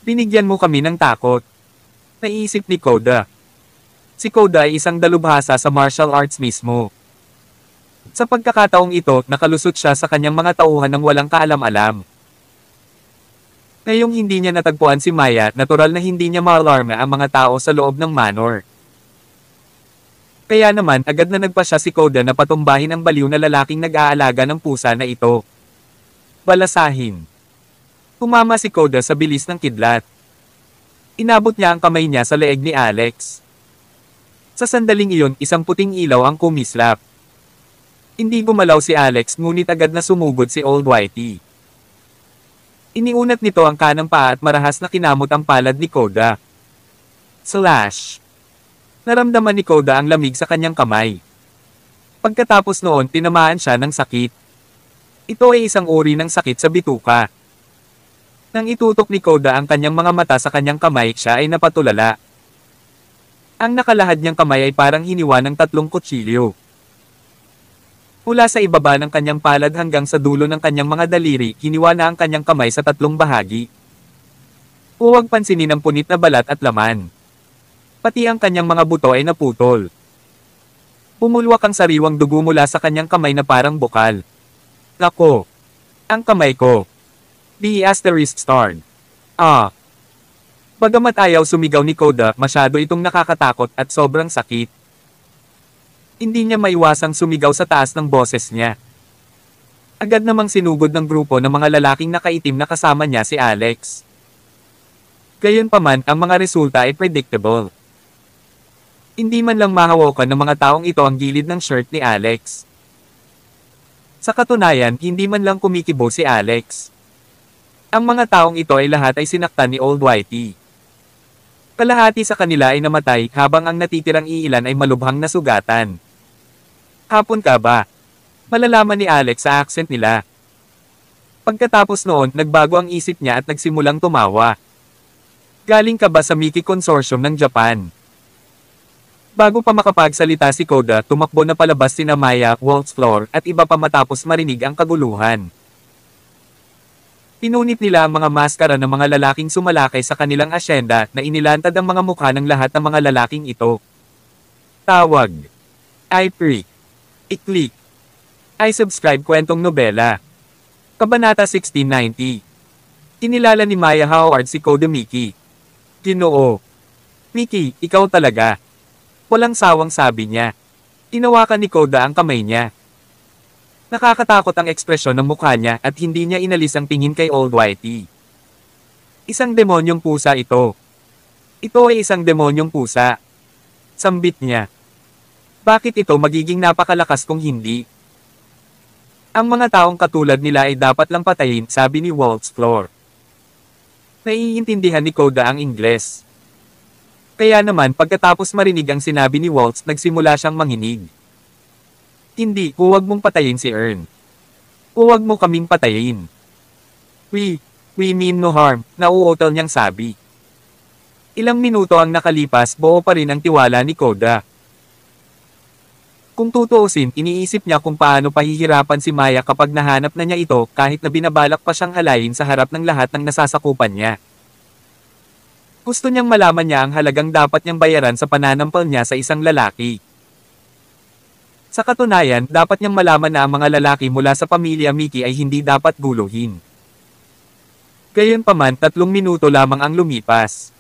A: Binigyan mo kami ng takot. Naisip ni Koda. Si Koda ay isang dalubhasa sa martial arts mismo. Sa pagkakataong ito, nakalusot siya sa kanyang mga tauhan ng walang kaalam-alam. Ngayong hindi niya natagpuan si Maya, natural na hindi niya maalarma ang mga tao sa loob ng manor. Kaya naman, agad na nagpasya si Koda na patumbahin ang baliw na lalaking nag-aalaga ng pusa na ito. Balasahin. Tumama si Koda sa bilis ng kidlat. Inabot niya ang kamay niya sa leeg ni Alex. Sa sandaling iyon, isang puting ilaw ang kumislap. Hindi gumalaw si Alex ngunit agad na sumugod si Old Whitey. Iniunat nito ang kanang paa at marahas na kinamot ang palad ni Koda. Slash! Naramdaman ni Koda ang lamig sa kanyang kamay. Pagkatapos noon, tinamaan siya ng sakit. Ito ay isang uri ng sakit sa bituka. Nang itutok ni Koda ang kanyang mga mata sa kanyang kamay, siya ay napatulala. Ang nakalahad niyang kamay ay parang hiniwa ng 3 kutsilyo. Mula sa ibaba ng kanyang palad hanggang sa dulo ng kanyang mga daliri, hiniwa na ang kanyang kamay sa 3 bahagi. Huwag pansinin ang punit na balat at laman. Pati ang kanyang mga buto ay naputol. Pumulwak ang sariwang dugo mula sa kanyang kamay na parang bukal. Nako! Ang kamay ko! The asterisk starred. Bagamat ayaw sumigaw ni Koda, masyado itong nakakatakot at sobrang sakit. Hindi niya maiwasang sumigaw sa taas ng boses niya. Agad namang sinugod ng grupo ng mga lalaking nakaitim na kasama niya si Alex. Gayunpaman, ang mga resulta ay predictable. Hindi man lang mahawakan ng mga taong ito ang gilid ng shirt ni Alex. Sa katunayan, hindi man lang kumikibo si Alex. Ang mga taong ito ay lahat ay sinaktan ni Old Whitey. Kalahati sa kanila ay namatay habang ang natitirang iilan ay malubhang nasugatan. Hapon ka ba? Malalaman ni Alex sa accent nila. Pagkatapos noon, nagbago ang isip niya at nagsimulang tumawa. Galing ka ba sa Mickey Consortium ng Japan? Bago pa makapagsalita si Koda, tumakbo na palabas sina Maya, Waltzfloor, at iba pa matapos marinig ang kaguluhan. Pinunit nila ang mga maskara ng mga lalaking sumalakay sa kanilang asyenda na inilantad ang mga mukha ng lahat ng mga lalaking ito. Tawag. I-Freak. I-Click. I-Subscribe Kwentong Nobela. Kabanata 1690. Kinilala ni Maya Howard si Koda Mickey. Ginoo. Mickey, ikaw talaga. Walang sawang sabi niya. Tinawakan ni Koda ang kamay niya. Nakakatakot ang ekspresyon ng mukha niya at hindi niya inalis ang tingin kay Old Whitey. Isang demonyong pusa ito. Ito ay isang demonyong pusa. Sambit niya. Bakit ito magiging napakalakas kung hindi? Ang mga taong katulad nila ay dapat lang patayin, sabi ni Waltzfloor. Naiintindihan ni Koda ang Ingles. Kaya naman pagkatapos marinig ang sinabi ni Waltz, nagsimula siyang manginig. Hindi, huwag mong patayin si Ern. Huwag mo kaming patayin. We mean no harm, nauutal niyang sabi. Ilang minuto ang nakalipas, buo pa rin ang tiwala ni Koda. Kung tutuusin, iniisip niya kung paano pahihirapan si Maya kapag nahanap na niya ito kahit na binabalak pa siyang halayin sa harap ng lahat ng nasasakupan niya. Gusto niyang malaman niya ang halagang dapat niyang bayaran sa pananampal niya sa isang lalaki. Sa katunayan, dapat niyang malaman na ang mga lalaki mula sa pamilya Mickey ay hindi dapat guluhin. Gayunpaman, 3 minuto lamang ang lumipas.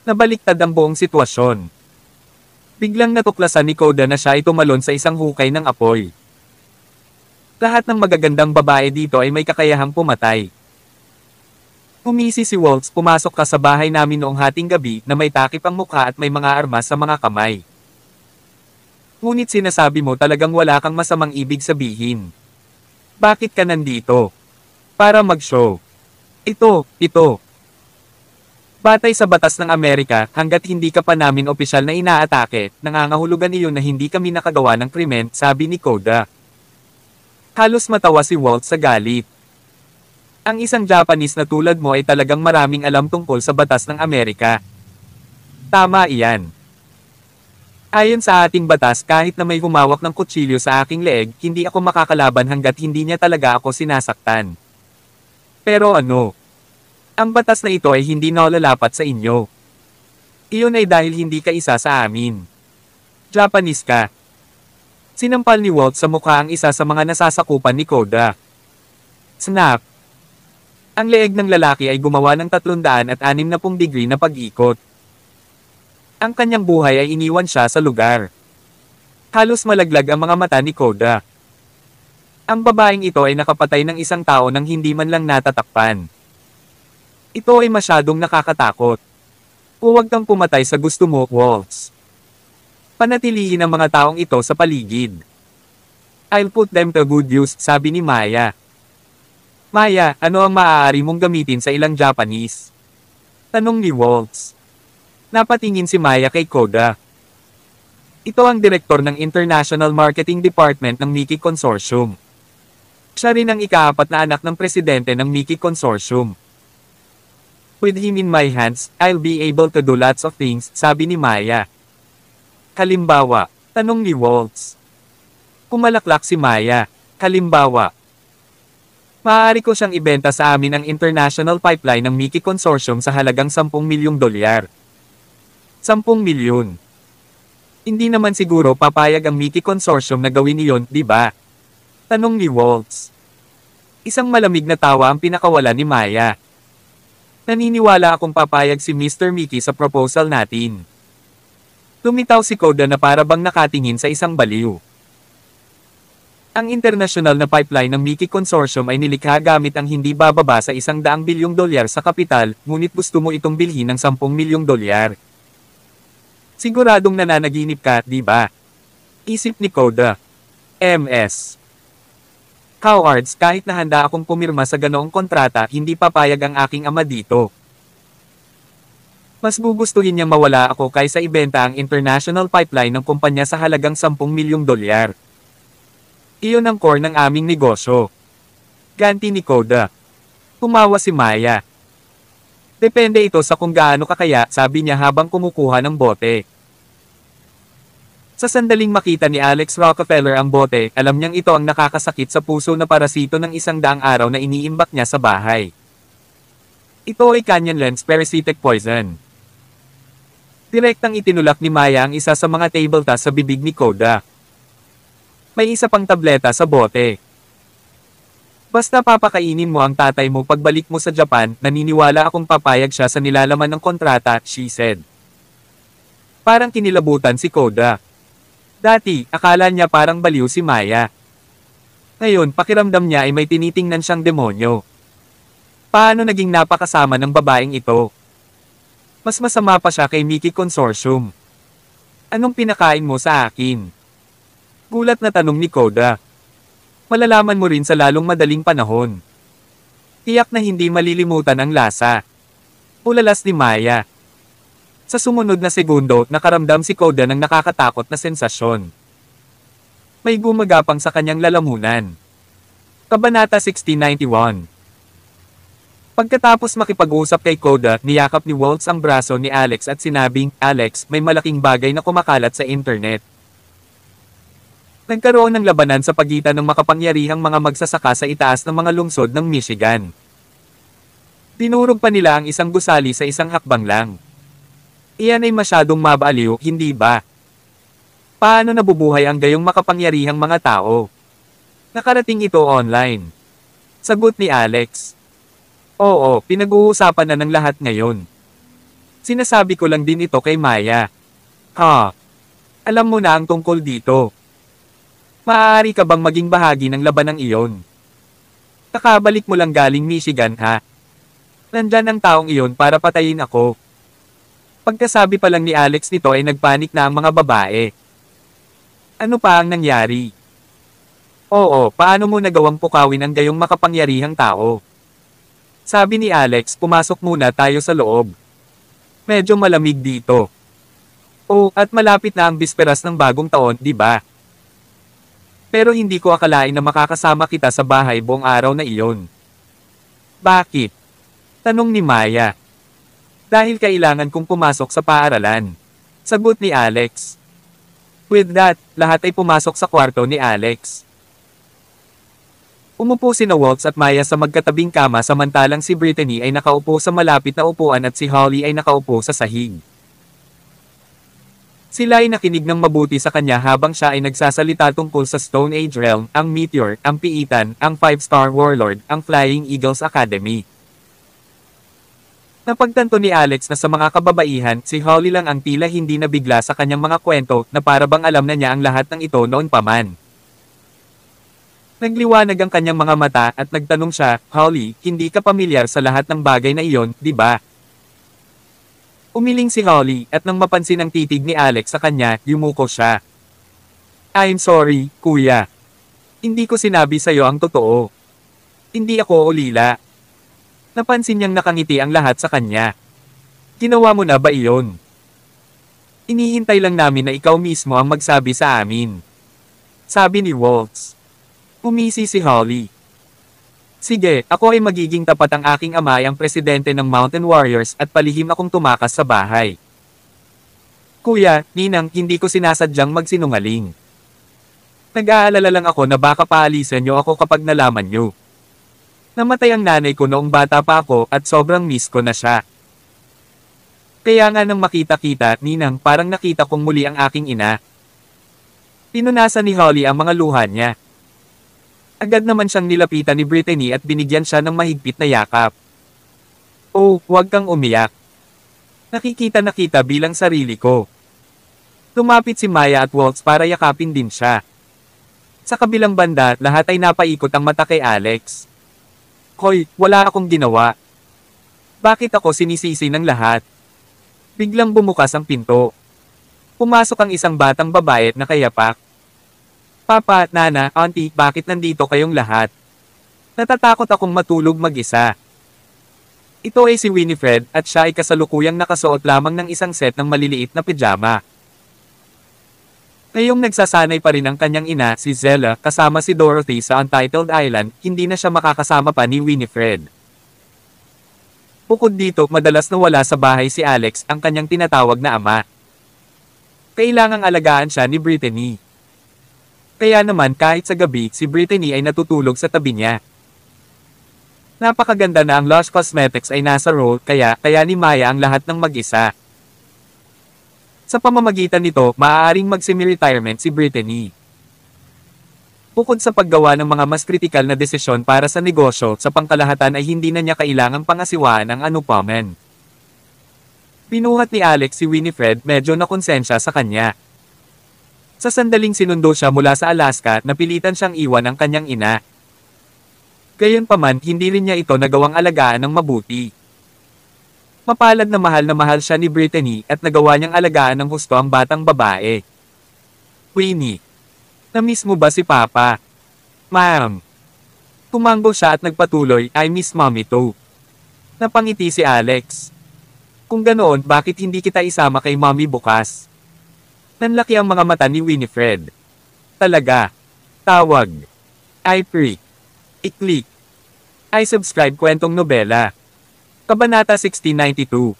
A: Nabaliktad ang buong sitwasyon. Biglang natuklasan ni Koda na siya ay tumalon sa isang hukay ng apoy. Lahat ng magagandang babae dito ay may kakayahang pumatay. Humisi si Waltz, pumasok ka sa bahay namin noong hating gabi na may takip ang mukha at may mga armas sa mga kamay. Ngunit sinasabi mo talagang wala kang masamang ibig sabihin. Bakit ka nandito? Para mag-show. Ito. Batay sa batas ng Amerika, hanggat hindi ka pa namin opisyal na inaatake, nangangahulugan iyon na hindi kami nakagawa ng krimen, sabi ni Koda. Halos matawa si Waltz sa galit. Ang isang Japanese na tulad mo ay talagang maraming alam tungkol sa batas ng Amerika. Tama iyan. Ayon sa ating batas, kahit na may humawak ng kutsilyo sa aking leeg, hindi ako makakalaban hanggat hindi niya talaga ako sinasaktan. Pero ano? Ang batas na ito ay hindi nalalapat sa inyo. Iyon ay dahil hindi ka isa sa amin. Japanese ka. Sinampal ni Waltz sa mukha ang isa sa mga nasasakupan ni Koda. Snap! Ang leeg ng lalaki ay gumawa ng 360 degree na pag-ikot. Ang kanyang buhay ay iniwan siya sa lugar. Halos malaglag ang mga mata ni Koda. Ang babaeng ito ay nakapatay ng isang tao nang hindi man lang natatakpan. Ito ay masyadong nakakatakot. Huwag kang pumatay sa gusto mo, Waltz. Panatilihin ang mga taong ito sa paligid. I'll put them to good use, sabi ni Maya. Maya, ano ang maaari mong gamitin sa ilang Japanese? Tanong ni Waltz. Napatingin si Maya kay Koda. Ito ang direktor ng International Marketing Department ng Miki Consortium. Siya rin ang ika-4 na anak ng presidente ng Miki Consortium. With him in my hands, I'll be able to do lots of things, sabi ni Maya. Halimbawa, tanong ni Waltz. Pumalaklak si Maya. Halimbawa, maaari ko siyang ibenta sa amin ang international pipeline ng Miki Consortium sa halagang $10 milyong. 10 milyon. Hindi naman siguro papayag ang Miki Consortium na gawin iyon, di ba? Tanong ni Waltz. Isang malamig na tawa ang pinakawala ni Maya. Naniniwala akong papayag si Mr. Miki sa proposal natin. Lumitaw si Koda na para bang nakatingin sa isang baliw. Ang international na pipeline ng Miki Consortium ay nilikha gamit ang hindi bababa sa $100 bilyong sa kapital, ngunit gusto mo itong bilhin ng $10 milyong. Siguradong nananaginip ka, di ba? Isip ni Koda. MS. Cowards, kahit na handa akong pumirma sa ganoong kontrata, hindi papayag ang aking ama dito. Mas gugustuhin niyang mawala ako kaysa ibenta ang international pipeline ng kumpanya sa halagang $10 milyong. Iyon ang core ng aming negosyo. Ganti ni Koda. Tumawa si Maya. Depende ito sa kung gaano kakaya, sabi niya habang kumukuha ng bote. Sa sandaling makita ni Alex Rockefeller ang bote, alam niyang ito ang nakakasakit sa puso na parasito ng 100 araw na iniimbak niya sa bahay. Ito ay Canyon Lens parasitic poison. Direktang itinulak ni Maya ang isa sa mga table tas sa bibig ni Koda. May isa pang tableta sa bote. Basta papakainin mo ang tatay mo pagbalik mo sa Japan, naniniwala akong papayag siya sa nilalaman ng kontrata, she said. Parang kinilabutan si Koda. Dati, akala niya parang baliw si Maya. Ngayon, pakiramdam niya ay may tinitingnan siyang demonyo. Paano naging napakasama ng babaeng ito? Mas masama pa siya kay Miki Consortium. Anong pinakain mo sa akin? Gulat na tanong ni Koda. Malalaman mo rin sa lalong madaling panahon. Tiyak na hindi malilimutan ang lasa. Ulalas ni Maya. Sa sumunod na segundo, nakaramdam si Koda ng nakakatakot na sensasyon. May gumagapang sa kanyang lalamunan. Kabanata 1691. Pagkatapos makipag-usap kay Koda, niyakap ni Waltz ang braso ni Alex at sinabing, Alex, may malaking bagay na kumakalat sa internet. Nagkaroon ng labanan sa pagitan ng makapangyarihang mga magsasaka sa itaas ng mga lungsod ng Michigan. Dinurog pa nila ang isang gusali sa isang hakbang lang. Iyan ay masyadong mabaliw, hindi ba? Paano nabubuhay ang gayong makapangyarihang mga tao? Nakarating ito online. Sagot ni Alex. Oo, pinag-uusapan na ng lahat ngayon. Sinasabi ko lang din ito kay Maya. Ha? Alam mo na ang tungkol dito. Maaari ka bang maging bahagi ng labanang iyon? Kakabalik mo lang galing Michigan, ha? Nandyan ang taong iyon para patayin ako. Pagkasabi pa lang ni Alex nito ay nagpanik na ang mga babae. Ano pa ang nangyari? Oo, paano mo nagawang pukawin ang gayong makapangyarihang tao? Sabi ni Alex, pumasok muna tayo sa loob. Medyo malamig dito. Oh, at malapit na ang bisperas ng bagong taon, di ba? Pero hindi ko akalain na makakasama kita sa bahay buong araw na iyon. Bakit? Tanong ni Maya. Dahil kailangan kong pumasok sa paaralan. Sagot ni Alex. With that, lahat ay pumasok sa kwarto ni Alex. Umupo sina Waltz at Maya sa magkatabing kama samantalang si Brittany ay nakaupo sa malapit na upuan at si Holly ay nakaupo sa sahig. Sila ay nakinig ng mabuti sa kanya habang siya ay nagsasalita tungkol sa Stone Age Realm, ang Meteor, ang Piitan, ang 5-Star Warlord, ang Flying Eagles Academy. Napagtanto ni Alex na sa mga kababaihan, si Holly lang ang tila hindi nabigla sa kanyang mga kwento na para bang alam na niya ang lahat ng ito noon pa man. Nagliwanag ang kanyang mga mata at nagtanong siya, Holly, hindi ka pamilyar sa lahat ng bagay na iyon, di ba? Umiling si Holly at nang mapansin ang titig ni Alex sa kanya, yumuko siya. I'm sorry, kuya. Hindi ko sinabi sa'yo ang totoo. Hindi ako ulila. Napansin niyang nakangiti ang lahat sa kanya. Ginawa mo na ba iyon? Inihintay lang namin na ikaw mismo ang magsabi sa amin. Sabi ni Waltz. Umisi si Holly. Sige, ako ay magiging tapat ang aking ama ay ang presidente ng Mountain Warriors at palihim akong tumakas sa bahay. Kuya, ninang, hindi ko sinasadyang magsinungaling. Nag-aalala lang ako na baka paalisan niyo ako kapag nalaman niyo. Namatay ang nanay ko noong bata pa ako at sobrang miss ko na siya. Kaya nga nang makita-kita, ninang, parang nakita kong muli ang aking ina. Pinunasan ni Holly ang mga luha niya. Agad naman siyang nilapitan ni Brittany at binigyan siya ng mahigpit na yakap. Oh, huwag kang umiyak. Nakita bilang sarili ko. Lumapit si Maya at Waltz para yakapin din siya. Sa kabilang banda, lahat ay napaikot ang mata kay Alex. Hoy, wala akong ginawa. Bakit ako sinisisi ng lahat? Biglang bumukas ang pinto. Pumasok ang isang batang babae na kayapak. Papa, Nana, Auntie, bakit nandito kayong lahat? Natatakot akong matulog mag-isa. Ito ay si Winifred at siya ay kasalukuyang nakasuot lamang ng isang set ng maliliit na pijama. Ngayong nagsasanay pa rin ang kanyang ina, si Zella, kasama si Dorothy sa Untitled Island, hindi na siya makakasama pa ni Winifred. Bukod dito, madalas na wala sa bahay si Alex, ang kanyang tinatawag na ama. Kailangang alagaan siya ni Brittany. Kaya naman kahit sa gabi, si Brittany ay natutulog sa tabi niya. Napakaganda na ang Lush Cosmetics ay nasa role, kaya ni Maya ang lahat ng mag-isa. Sa pamamagitan nito, maaaring mag-semi-retirement si Brittany. Bukod sa paggawa ng mga mas kritikal na desisyon para sa negosyo, sa pangkalahatan ay hindi na niya kailangang pangasiwaan ang anupaman. Binuhat ni Alex si Winifred, medyo nakonsensya sa kanya. Sa sandaling sinundo siya mula sa Alaska, napilitan siyang iwan ang kanyang ina. Gayunpaman, hindi rin niya ito nagawang alagaan ng mabuti. Mapalad na mahal siya ni Brittany at nagawa niyang alagaan ng husto ang batang babae. Winnie, na-miss mo ba si Papa? Ma'am. Tumanggo siya at nagpatuloy, I miss Mommy too. Napangiti si Alex. Kung ganoon, bakit hindi kita isama kay Mommy bukas? Nanlaki ang mga mata ni Winifred. Talaga. Tawag. I pre. I-click. I subscribe kwentong nobela. Kabanata 1692.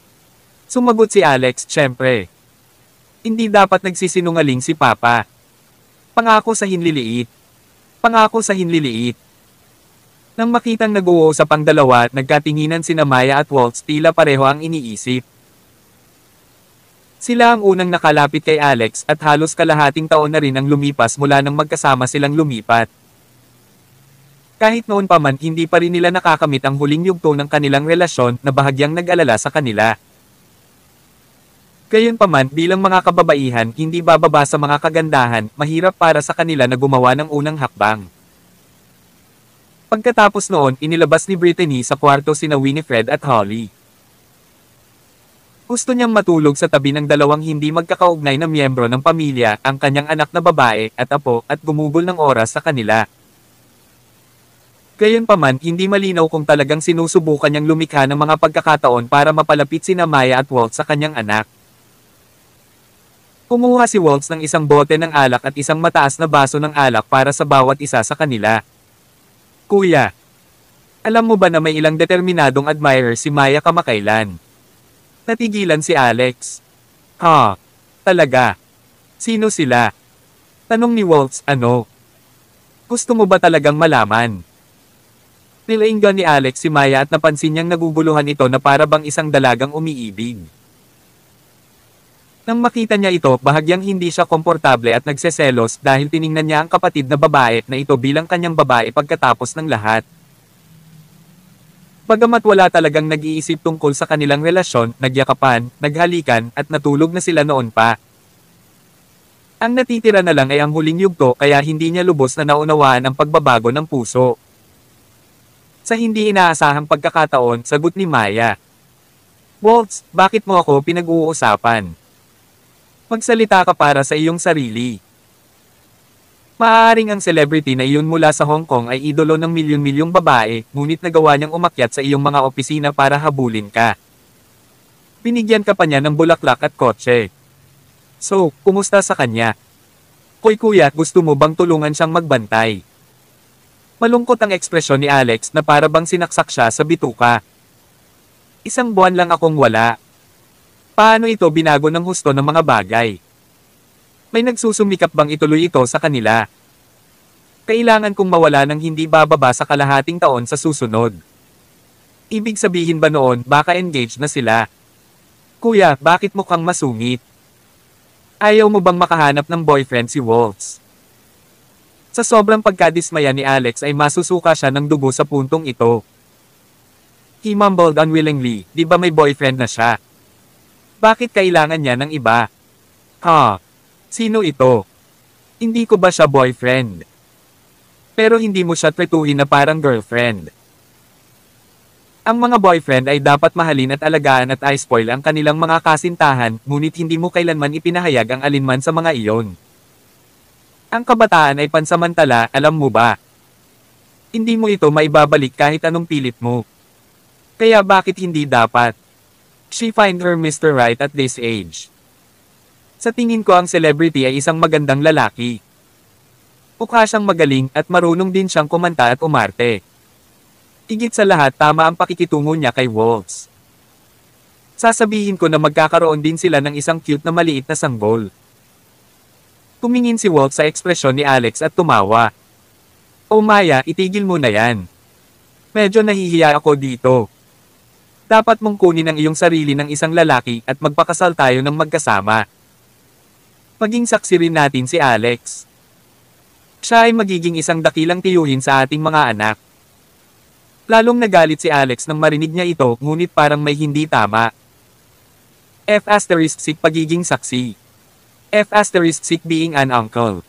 A: Sumagot si Alex, syempre. Hindi dapat nagsisinungaling si Papa. Pangako sa hinliliit. Pangako sa hinliliit. Nang makitang nag-uusap ang dalawa, nagkatinginan sina Maya at Waltz, tila pareho ang iniisip. Sila ang unang nakalapit kay Alex at halos kalahating taon na rin ang lumipas mula nang magkasama silang lumipat. Kahit noon pa man, hindi pa rin nila nakakamit ang huling yugto ng kanilang relasyon na bahagyang nag-alala sa kanila. Gayunpaman, bilang mga kababaihan, hindi bababa sa mga kagandahan, mahirap para sa kanila na gumawa ng unang hakbang. Pagkatapos noon, inilabas ni Brittany sa kwarto sina Winifred at Holly. Gusto niyang matulog sa tabi ng dalawang hindi magkakaugnay na miyembro ng pamilya, ang kanyang anak na babae at apo, at gumugol ng oras sa kanila. Gayunpaman, hindi malinaw kung talagang sinusubukan niyang lumikha ng mga pagkakataon para mapalapit sina Maya at Walt sa kanyang anak. Kumuha si Walt ng isang bote ng alak at isang mataas na baso ng alak para sa bawat isa sa kanila. Kuya, alam mo ba na may ilang determinadong admirer si Maya kamakailan? Natigilan si Alex. Ha? Talaga? Sino sila? Tanong ni Waltz, ano? Gusto mo ba talagang malaman? Nilainggan ni Alex si Maya at napansin niyang naguguluhan ito na para bang isang dalagang umiibig. Nang makita niya ito, bahagyang hindi siya komportable at nagseselos dahil tiningnan niya ang kapatid na babae na ito bilang kanyang babae pagkatapos ng lahat. Bagamat wala talagang nag-iisip tungkol sa kanilang relasyon, nagyakapan, naghalikan, at natulog na sila noon pa. Ang natitira na lang ay ang huling yugto kaya hindi niya lubos na naunawaan ang pagbabago ng puso. Sa hindi inaasahang pagkakataon, sagot ni Maya. Waltz, bakit mo ako pinag-uusapan? Magsalita ka para sa iyong sarili. Maaaring ang celebrity na iyon mula sa Hong Kong ay idolo ng milyon-milyong babae, ngunit nagawa niyang umakyat sa iyong mga opisina para habulin ka. Binigyan ka pa niya ng bulaklak at kotse. So, kumusta sa kanya? Koy kuya, gusto mo bang tulungan siyang magbantay? Malungkot ang ekspresyon ni Alex na para bang sinaksak siya sa bituka. Isang buwan lang akong wala. Paano ito binago ng husto ng mga bagay? May nagsusumikap bang ituloy ito sa kanila? Kailangan kong mawala ng hindi bababa sa kalahating taon sa susunod. Ibig sabihin ba noon, baka engaged na sila? Kuya, bakit mukhang masungit? Ayaw mo bang makahanap ng boyfriend si Waltz? Sa sobrang pagkadismaya ni Alex ay masusuka siya ng dugo sa puntong ito. He mumbled unwillingly, di ba may boyfriend na siya? Bakit kailangan niya ng iba? Ha? Sino ito? Hindi ko ba siya boyfriend? Pero hindi mo siya tretuhin na parang girlfriend. Ang mga boyfriend ay dapat mahalin at alagaan at i-spoil ang kanilang mga kasintahan, ngunit hindi mo kailanman ipinahayag ang alinman sa mga iyon. Ang kabataan ay pansamantala, alam mo ba? Hindi mo ito maibabalik kahit anong pilit mo. Kaya bakit hindi dapat? She find her Mr. Right at this age. Sa tingin ko ang celebrity ay isang magandang lalaki. Mukha siyang magaling at marunong din siyang kumanta at umarte. Higit sa lahat, tama ang pakikitungo niya kay Waltz. Sasabihin ko na magkakaroon din sila ng isang cute na maliit na sanggol. Tumingin si Waltz sa ekspresyon ni Alex at tumawa. Oh Maya, itigil mo na yan. Medyo nahihiya ako dito. Dapat mong kunin ang iyong sarili ng isang lalaki at magpakasal tayo ng magkasama. Maging saksi rin natin si Alex. Siya ay magiging isang dakilang tiyuhin sa ating mga anak. Lalong nagalit si Alex nang marinig niya ito, ngunit parang may hindi tama. F*** pagiging saksi. F*** being an uncle.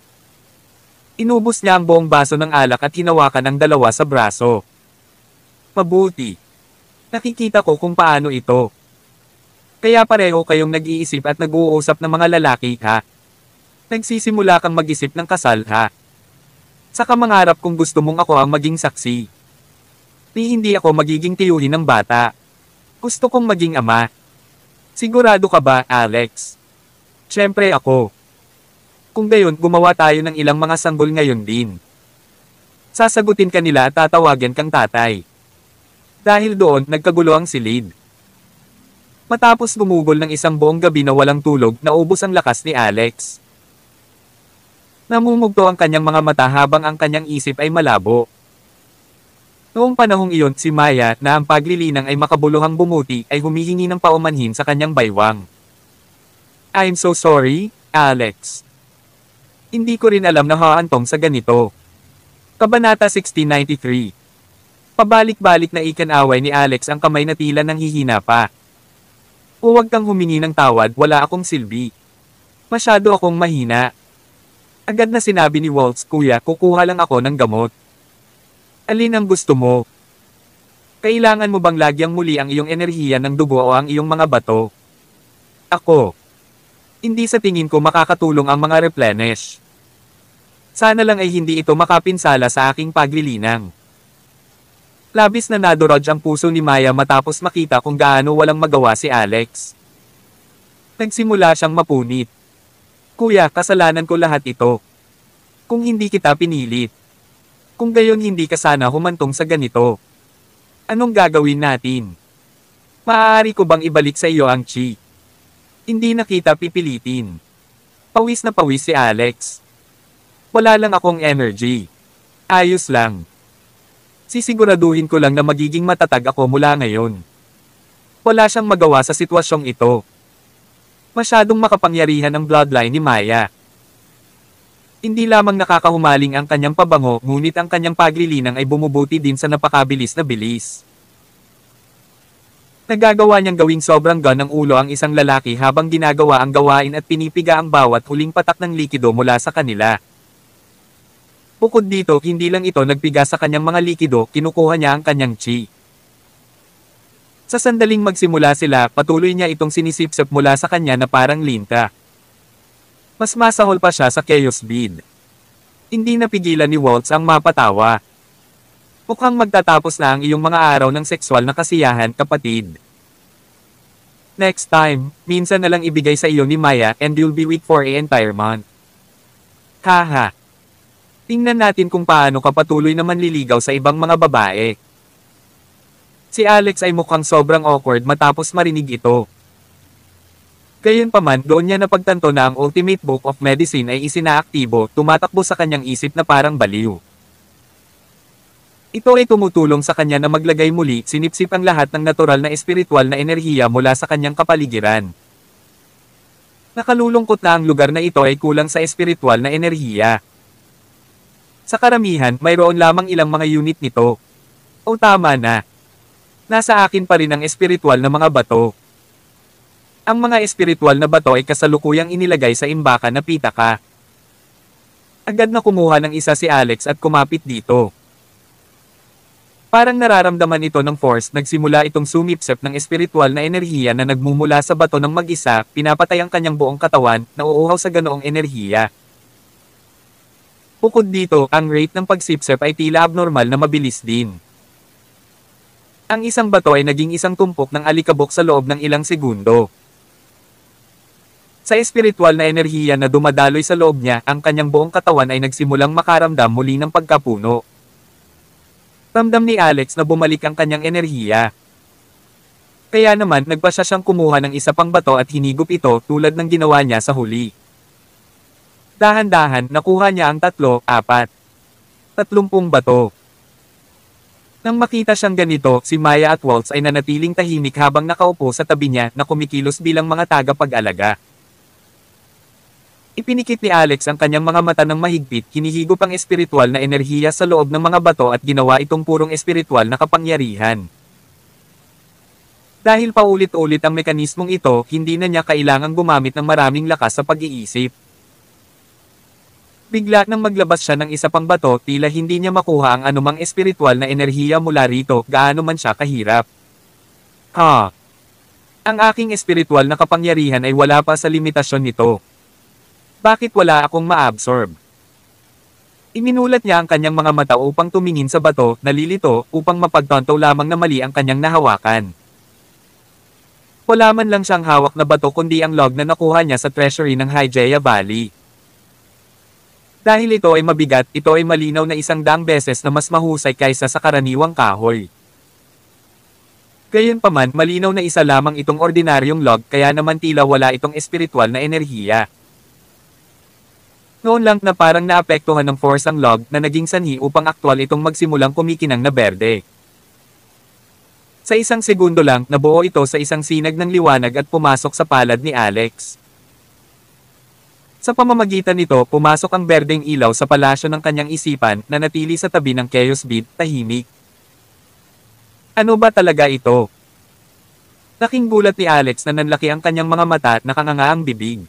A: Inubos niya ang buong baso ng alak at hinawakan ang dalawa sa braso. Mabuti. Nakikita ko kung paano ito. Kaya pareho kayong nag-iisip at nag-uusap ng mga lalaki, ha? Nagsisimula kang mag-isip ng kasal, ha? Saka mangarap kung gusto mong ako ang maging saksi. Hindi ako magiging tiyuhin ng bata. Gusto kong maging ama. Sigurado ka ba, Alex? Siyempre ako. Kung gayon, gumawa tayo ng ilang mga sanggol ngayon din. Sasagutin ka nila at tatawagan kang tatay. Dahil doon, nagkagulo ang silid. Matapos gumugol ng isang buong gabi na walang tulog, naubos ang lakas ni Alex. Namumugto ang kanyang mga mata habang ang kanyang isip ay malabo. Noong panahong iyon, si Maya, na ang paglilinang ay makabuluhang bumuti, ay humihingi ng paumanhin sa kanyang baywang. I'm so sorry, Alex. Hindi ko rin alam na haantong sa ganito. Kabanata 1693. Pabalik-balik na ikan-away ni Alex ang kamay na tila nang hihina pa. Huwag kang humingi ng tawad, wala akong silbi. Masyado akong mahina. Agad na sinabi ni Waltz, kuya, kukuha lang ako ng gamot. Alin ang gusto mo? Kailangan mo bang lagyang muli ang iyong enerhiya ng dugo o ang iyong mga bato? Ako. Hindi sa tingin ko makakatulong ang mga replenish. Sana lang ay hindi ito makapinsala sa aking paglilinang. Labis na nadurog ang puso ni Maya matapos makita kung gaano walang magawa si Alex. Nagsimula siyang mapunit. Kuya, kasalanan ko lahat ito. Kung hindi kita pinilit. Kung gayon hindi ka sana humantong sa ganito. Anong gagawin natin? Maaari ko bang ibalik sa iyo ang chi? Hindi na kita pipilitin. Pawis na pawis si Alex. Wala lang akong energy. Ayos lang. Sisiguraduhin ko lang na magiging matatag ako mula ngayon. Wala siyang magawa sa sitwasyong ito. Masyadong makapangyarihan ang bloodline ni Maya. Hindi lamang nakakahumaling ang kanyang pabango, ngunit ang kanyang paglilinang ay bumubuti din sa napakabilis na bilis. Nagagawa niyang gawing sobrang gun ng ulo ang isang lalaki habang ginagawa ang gawain at pinipiga ang bawat huling patak ng likido mula sa kanila. Bukod dito, hindi lang ito nagpiga sa kanyang mga likido, kinukuha niya ang kanyang chi. Sa sandaling magsimula sila, patuloy niya itong sinisipsip mula sa kanya na parang linta. Mas masahol pa siya sa Chaos Bead. Hindi napigilan ni Waltz ang mapatawa. Mukhang magtatapos na ang iyong mga araw ng sexual na kasiyahan, kapatid. Next time, minsan na lang ibigay sa iyo ni Maya and you'll be weak for an entire month. Haha. Tingnan natin kung paano ka patuloy na manliligaw sa ibang mga babae. Si Alex ay mukhang sobrang awkward matapos marinig ito. Gayunpaman, doon niya napagtanto na ang Ultimate Book of Medicine ay isinaaktibo, tumatakbo sa kanyang isip na parang baliw. Ito ay tumutulong sa kanya na maglagay muli, sinipsip ang lahat ng natural na espiritual na enerhiya mula sa kanyang kapaligiran. Nakalulungkot na ang lugar na ito ay kulang sa espiritual na enerhiya. Sa karamihan, mayroon lamang ilang mga unit nito. O tama na. Nasa akin pa rin ang espiritual na mga bato. Ang mga espiritual na bato ay kasalukuyang inilagay sa imbakan na pitaka. Agad na kumuha ng isa si Alex at kumapit dito. Parang nararamdaman ito ng force, nagsimula itong sumipsip ng espiritual na enerhiya na nagmumula sa bato ng mag-isa, pinapatay ang kanyang buong katawan, nauuhaw sa ganoong enerhiya. Bukod dito, ang rate ng pagsipsip ay tila abnormal na mabilis din. Ang isang bato ay naging isang tumpok ng alikabok sa loob ng ilang segundo. Sa espiritual na enerhiya na dumadaloy sa loob niya, ang kanyang buong katawan ay nagsimulang makaramdam muli ng pagkapuno. Ramdam ni Alex na bumalik ang kanyang enerhiya. Kaya naman, nagpa siya siyang kumuha ng isa pang bato at hinigop ito tulad ng ginawa niya sa huli. Dahan-dahan, nakuha niya ang 30 bato. Nang makita siyang ganito, si Maya at Waltz ay nanatiling tahimik habang nakaupo sa tabi niya na kumikilos bilang mga tagapag-alaga. Ipinikit ni Alex ang kanyang mga mata ng mahigpit, hinihigop ang espiritual na enerhiya sa loob ng mga bato at ginawa itong purong espiritual na kapangyarihan. Dahil paulit-ulit ang mekanismong ito, hindi na niya kailangang gumamit ng maraming lakas sa pag-iisip. Bigla nang maglabas siya ng isa pang bato, tila hindi niya makuha ang anumang espiritual na enerhiya mula rito, gaano man siya kahirap. Ang aking espiritual na kapangyarihan ay wala pa sa limitasyon nito. Bakit wala akong ma-absorb? Iminulat niya ang kanyang mga mata upang tumingin sa bato, nalilito, upang mapagtanto lamang na mali ang kanyang nahawakan. Wala man lang siyang hawak na bato kundi ang log na nakuha niya sa treasury ng Hygeia Valley. Dahil ito ay mabigat, ito ay malinaw na 100 beses na mas mahusay kaysa sa karaniwang kahoy. Gayunpaman, malinaw na isa lamang itong ordinaryong log, kaya naman tila wala itong espiritual na enerhiya. Noon lang na parang naapektuhan ng force ang log na naging sanhi upang aktwal itong magsimulang kumikinang na berde. Sa isang segundo lang, nabuo ito sa isang sinag ng liwanag at pumasok sa palad ni Alex. Sa pamamagitan nito, pumasok ang berdeng ilaw sa palasyo ng kanyang isipan na natili sa tabi ng Chaos Bead, tahimik. Ano ba talaga ito? Laking gulat ni Alex na nanlaki ang kanyang mga mata at nakanganga ang bibig.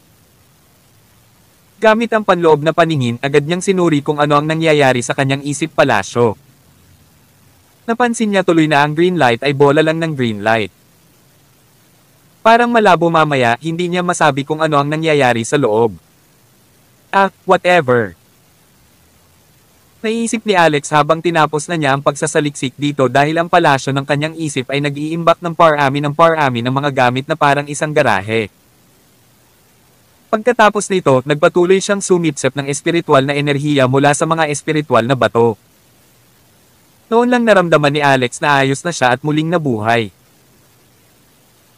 A: Gamit ang panloob na paningin, agad niyang sinuri kung ano ang nangyayari sa kanyang isip palasyo. Napansin niya tuloy na ang green light ay bola lang ng green light. Parang malabo mamaya, hindi niya masabi kung ano ang nangyayari sa loob. Whatever. Naisip ni Alex habang tinapos na niya ang pagsasaliksik dito dahil ang palasyo ng kanyang isip ay nag-iimbak ng parami ng mga gamit na parang isang garahe. Pagkatapos nito, nagpatuloy siyang sumipsip ng espiritual na enerhiya mula sa mga espiritual na bato. Noon lang naramdaman ni Alex na ayos na siya at muling nabuhay.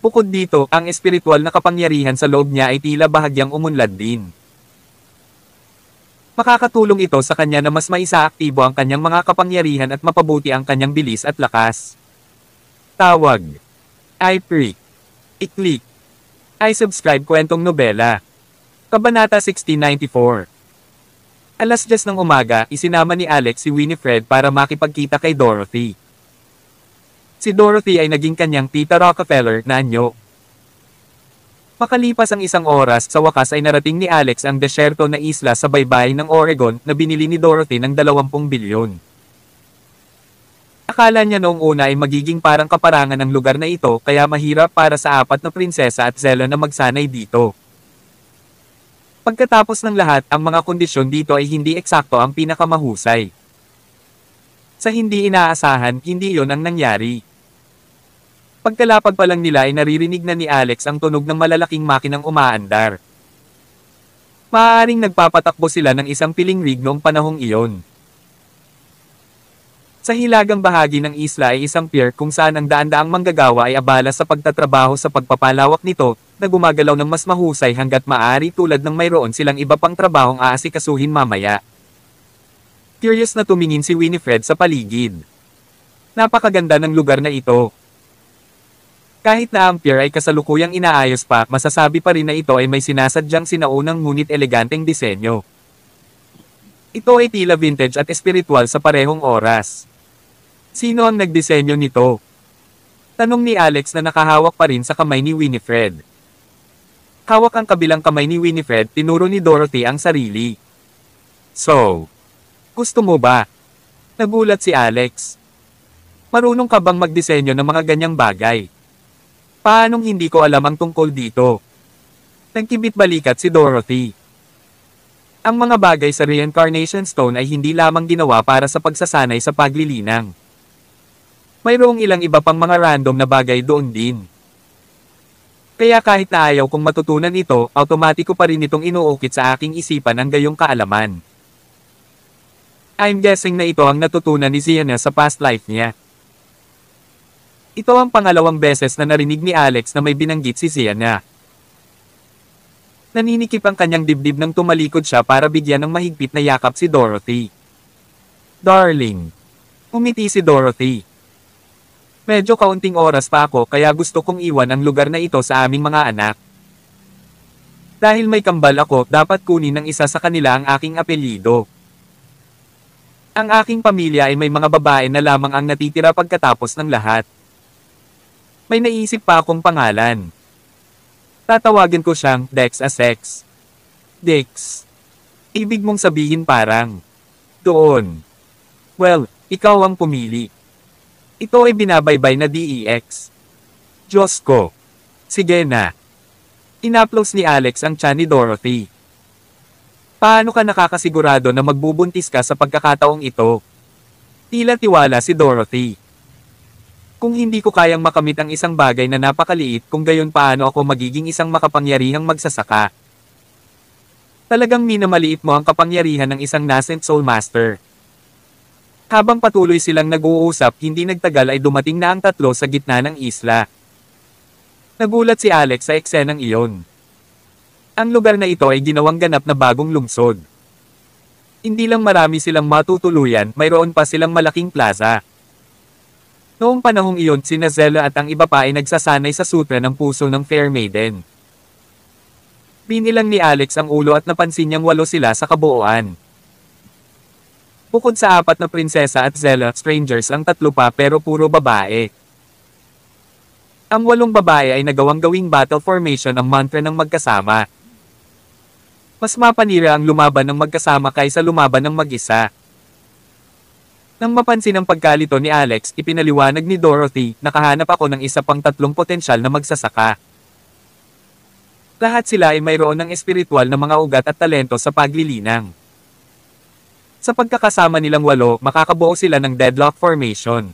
A: Bukod dito, ang espiritual na kapangyarihan sa loob niya ay tila bahagyang umunlad din. Makakatulong ito sa kanya na mas maisaaktibo ang kanyang mga kapangyarihan at mapabuti ang kanyang bilis at lakas. Tawag. I-Pre. I-Click. I-Subscribe Kwentong Nobela. Kabanata 1694. Alas 10 ng umaga, isinama ni Alex si Winifred para makipagkita kay Dorothy. Si Dorothy ay naging kanyang tita Rockefeller na anyo. Makalipas ang isang oras, sa wakas ay narating ni Alex ang desyerto na isla sa baybayin ng Oregon na binili ni Dorothy ng 20 bilyon. Akala niya noong una ay magiging parang kaparangan ang lugar na ito kaya mahirap para sa 4 na prinsesa at Zella na magsanay dito. Pagkatapos ng lahat, ang mga kondisyon dito ay hindi eksakto ang pinakamahusay. Sa hindi inaasahan, hindi yon ang nangyari. Pagkalapag pa lang nila ay naririnig na ni Alex ang tunog ng malalaking makinang umaandar. Maaaring nagpapatakbo sila ng isang piling rig noong panahong iyon. Sa hilagang bahagi ng isla ay isang pier kung saan ang daan-daang manggagawa ay abala sa pagtatrabaho sa pagpapalawak nito, na gumagalaw ng mas mahusay hanggat maaari tulad ng mayroon silang iba pang trabahong aasikasuhin mamaya. Curious na tumingin si Winifred sa paligid. Napakaganda ng lugar na ito. Kahit na ang pier ay kasalukuyang inaayos pa, masasabi pa rin na ito ay may sinasadyang sinaunang ngunit eleganteng disenyo. Ito ay tila vintage at espiritual sa parehong oras. Sino ang nagdisenyo nito? Tanong ni Alex na nakahawak pa rin sa kamay ni Winifred. Hawak ang kabilang kamay ni Winifred, tinuro ni Dorothy ang sarili. So, gusto mo ba? Nagulat si Alex. Marunong ka bang magdisenyo ng mga ganyang bagay? Paanong hindi ko alam ang tungkol dito? Nagkibit balikat si Dorothy. Ang mga bagay sa Reincarnation Stone ay hindi lamang ginawa para sa pagsasanay sa paglilinang. Mayroong ilang iba pang mga random na bagay doon din. Kaya kahit na ayaw kong matutunan ito, automatiko pa rin itong inuukit sa aking isipan ang gayong kaalaman. I'm guessing na ito ang natutunan ni Ziana sa past life niya. Ito ang pangalawang beses na narinig ni Alex na may binanggit si Ziana. Naninikip ang kanyang dibdib nang tumalikod siya para bigyan ng mahigpit na yakap si Dorothy. Darling. Umiti si Dorothy. Medyo kaunting oras pa ako kaya gusto kong iwan ang lugar na ito sa aming mga anak. Dahil may kambal ako, dapat kunin ng isa sa kanila ang aking apelyido. Ang aking pamilya ay may mga babae na lamang ang natitira pagkatapos ng lahat. May naisip pa akong pangalan. Tatawagin ko siyang Dex. Dex. Ibig mong sabihin parang doon. Well, ikaw ang pumili. Ito ay binabaybay na DEX. Diyos ko. Sige na. Inaplos ni Alex ang tiyan ni Dorothy. Paano ka nakakasigurado na magbubuntis ka sa pagkakataong ito? Tila tiwala si Dorothy. Kung hindi ko kayang makamit ang isang bagay na napakaliit, kung gayon paano ako magiging isang makapangyarihang magsasaka? Talagang minamaliit mo ang kapangyarihan ng isang nascent soul master. Habang patuloy silang nag-uusap, hindi nagtagal ay dumating na ang tatlo sa gitna ng isla. Nagulat si Alex sa eksenang iyon. Ang lugar na ito ay ginawang ganap na bagong lungsod. Hindi lang marami silang matutuluyan, mayroon pa silang malaking plaza. Noong panahong iyon, sina Zella at ang iba pa ay nagsasanay sa sutra ng puso ng Fair Maiden. Binilang ni Alex ang ulo at napansin niyang 8 sila sa kabuuan. Bukod sa 4 na prinsesa at Zella, strangers ang 3 pa pero puro babae. Ang 8 babae ay nagawang gawing battle formation ang mantra ng magkasama. Mas mapanira ang lumaban ng magkasama kaysa lumaban ng mag-isa. Nang mapansin ang pagkalito ni Alex, ipinaliwanag ni Dorothy, nakahanap ako ng isa pang 3 potensyal na magsasaka. Lahat sila ay mayroon ng espiritual na mga ugat at talento sa paglilinang. Sa pagkakasama nilang 8, makakabuo sila ng deadlock formation.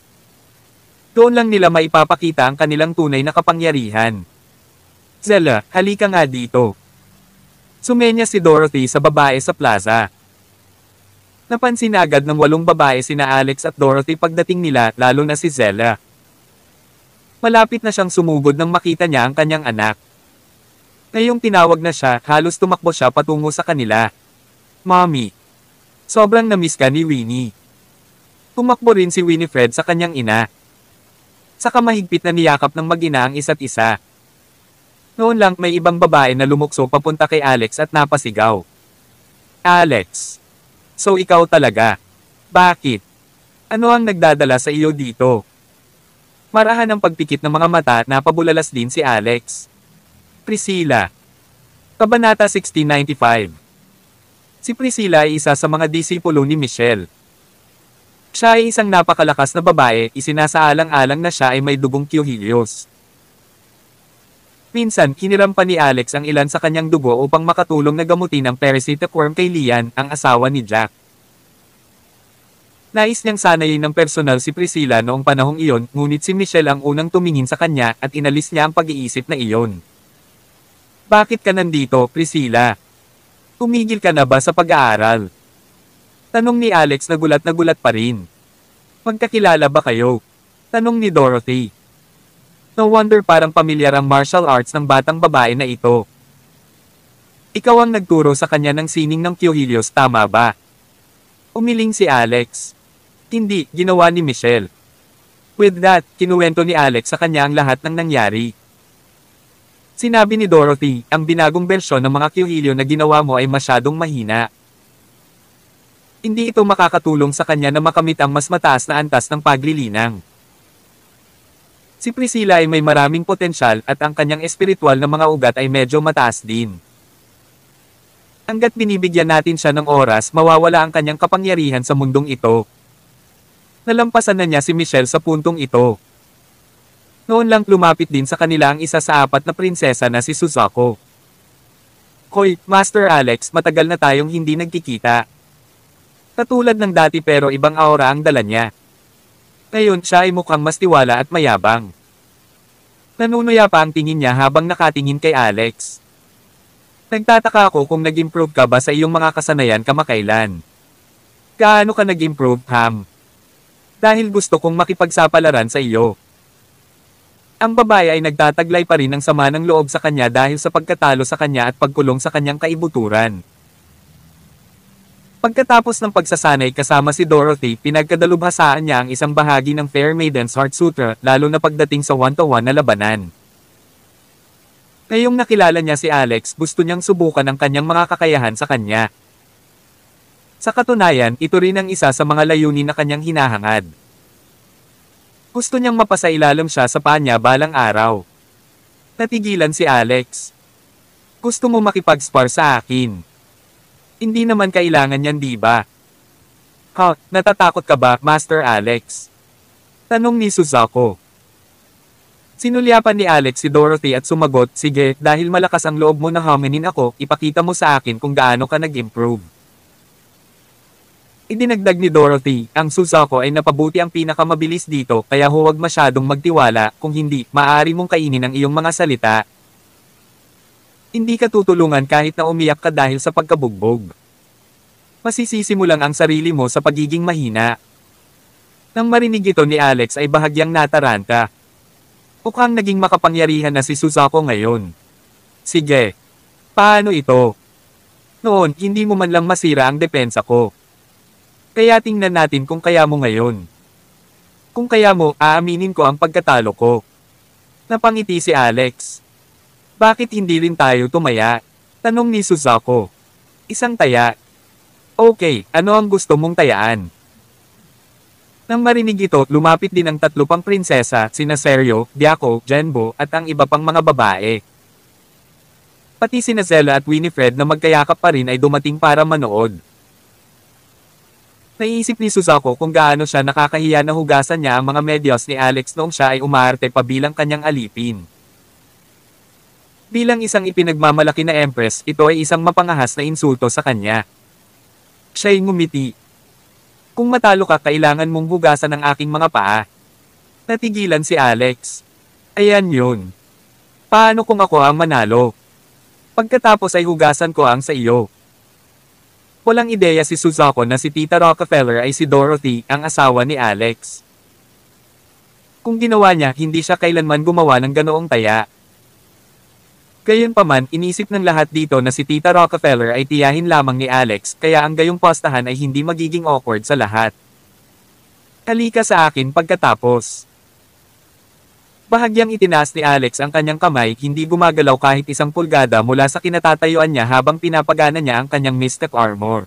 A: Doon lang nila maipapakita ang kanilang tunay na kapangyarihan. Zella, halika nga dito. Sumenya si Dorothy sa babae sa plaza. Napansin agad ng 8 babae sina Alex at Dorothy pagdating nila, lalo na si Zella. Malapit na siyang sumugod nang makita niya ang kanyang anak. Ngayong tinawag na siya, halos tumakbo siya patungo sa kanila. Mommy. Sobrang namiss ka ni Winnie. Tumakbo rin si Winifred sa kanyang ina. Saka mahigpit na niyakap ng mag-ina ang isa't isa. Noon lang may ibang babae na lumukso papunta kay Alex at napasigaw. Alex. So ikaw talaga. Bakit? Ano ang nagdadala sa iyo dito? Marahan ang pagpikit ng mga mata, napabulalas din si Alex. Priscilla. Kabanata 1695. Si Priscilla ay isa sa mga disipulo ni Michelle. Siya ay isang napakalakas na babae, isinasaalang-alang na siya ay may dugong Kyohilios. Minsan, hiniram pa ni Alex ang ilan sa kanyang dugo upang makatulong na gamutin ang parasitic worm kay Lian, ang asawa ni Jack. Nais niyang sanayin ng personal si Priscilla noong panahong iyon, ngunit si Michelle ang unang tumingin sa kanya at inalis niya ang pag-iisip na iyon. Bakit ka nandito, Priscilla? Tumigil ka na ba sa pag-aaral? Tanong ni Alex na gulat pa rin. Magkakilala ba kayo? Tanong ni Dorothy. No wonder parang pamilyar ang martial arts ng batang babae na ito. Ikaw ang nagturo sa kanya ng sining ng Kyohilios, tama ba? Umiling si Alex. Hindi, ginawa ni Michelle. With that, kinuwento ni Alex sa kanya ang lahat ng nangyari. Sinabi ni Dorothy, ang binagong bersyon ng mga Kyohilio na ginawa mo ay masyadong mahina. Hindi ito makakatulong sa kanya na makamit ang mas mataas na antas ng paglilinang. Si Priscilla ay may maraming potensyal at ang kanyang espiritual na mga ugat ay medyo mataas din. Hanggat binibigyan natin siya ng oras, mawawala ang kanyang kapangyarihan sa mundong ito. Nalampasan na niya si Michelle sa puntong ito. Noon lang lumapit din sa kanila ang isa sa 4 na prinsesa na si Suzuko. Hoy, Master Alex, matagal na tayong hindi nagkikita. Katulad ng dati pero ibang aura ang dala niya. Ngayon siya ay mukhang mas tiwala at mayabang. Nanunuya pa ang tingin niya habang nakatingin kay Alex. Nagtataka ako kung nag-improve ka ba sa iyong mga kasanayan kamakailan. Gaano ka nag-improve, Ham? Dahil gusto kong makipagsapalaran sa iyo. Ang babae ay nagtataglay pa rin ng sama ng loob sa kanya dahil sa pagkatalo sa kanya at pagkulong sa kanyang kaibuturan. Pagkatapos ng pagsasanay kasama si Dorothy, pinagkadalubhasaan niya ang isang bahagi ng Fair Maiden's Heart Sutra, lalo na pagdating sa 1-to-1 na labanan. Ngayong nakilala niya si Alex, gusto niyang subukan ang kanyang mga kakayahan sa kanya. Sa katunayan, ito rin ang isa sa mga layunin na kanyang hinahangad. Gusto niyang mapasailalim siya sa paa niya balang araw. Natigilan si Alex. Gusto mo makipag-spar sa akin? Hindi naman kailangan yan, di ba? Ha, natatakot ka ba, Master Alex? Tanong ni Suzuko. Sinulyapan ni Alex si Dorothy at sumagot, sige, dahil malakas ang loob mo na hominin ako, ipakita mo sa akin kung gaano ka nag-improve. Idinagdag ni Dorothy, ang Suzuko ay napabuti ang pinakamabilis dito, kaya huwag masyadong magtiwala, kung hindi, maaari mong kainin ang iyong mga salita. Hindi ka tutulungan kahit na umiyak ka dahil sa pagkabugbog. Masisisi mo lang ang sarili mo sa pagiging mahina. Nang marinig ito ni Alex ay bahagyang nataranta. Mukhang naging makapangyarihan na si Suzuko ngayon. Sige. Paano ito? Noon, hindi mo man lang masira ang depensa ko. Kaya tingnan natin kung kaya mo ngayon. Kung kaya mo, aaminin ko ang pagkatalo ko. Napangiti si Alex. Bakit hindi rin tayo tumaya? Tanong ni Suzuko. Isang taya. Okay, ano ang gusto mong tayaan? Nang marinig ito, lumapit din ang 3 pang prinsesa, sina Seryo, Byako, Genbo, at ang iba pang mga babae. Pati sina Zella at Winifred na magkayakap pa rin ay dumating para manood. Naiisip ni Suzaku kung gaano siya nakakahiya na hugasan niya ang mga medyas ni Alex noong siya ay umaarte pa bilang kanyang alipin. Bilang isang ipinagmamalaki na empress, ito ay isang mapangahas na insulto sa kanya. Siya'y ngumiti. Kung matalo ka, kailangan mong hugasan ang aking mga paa. Natigilan si Alex. Ayan yun. Paano kung ako ang manalo? Pagkatapos ay hugasan ko ang sa iyo. Walang ideya si Suzaku na si Tita Rockefeller ay si Dorothy, ang asawa ni Alex. Kung ginawa niya, hindi siya kailanman gumawa ng ganoong taya. Gayunpaman, inisip ng lahat dito na si Tita Rockefeller ay tiyahin lamang ni Alex, kaya ang gayong postahan ay hindi magiging awkward sa lahat. Halika sa akin pagkatapos. Bahagyang itinaas ni Alex ang kanyang kamay, hindi gumagalaw kahit isang pulgada mula sa kinatatayuan niya habang pinapagana niya ang kanyang mystic armor.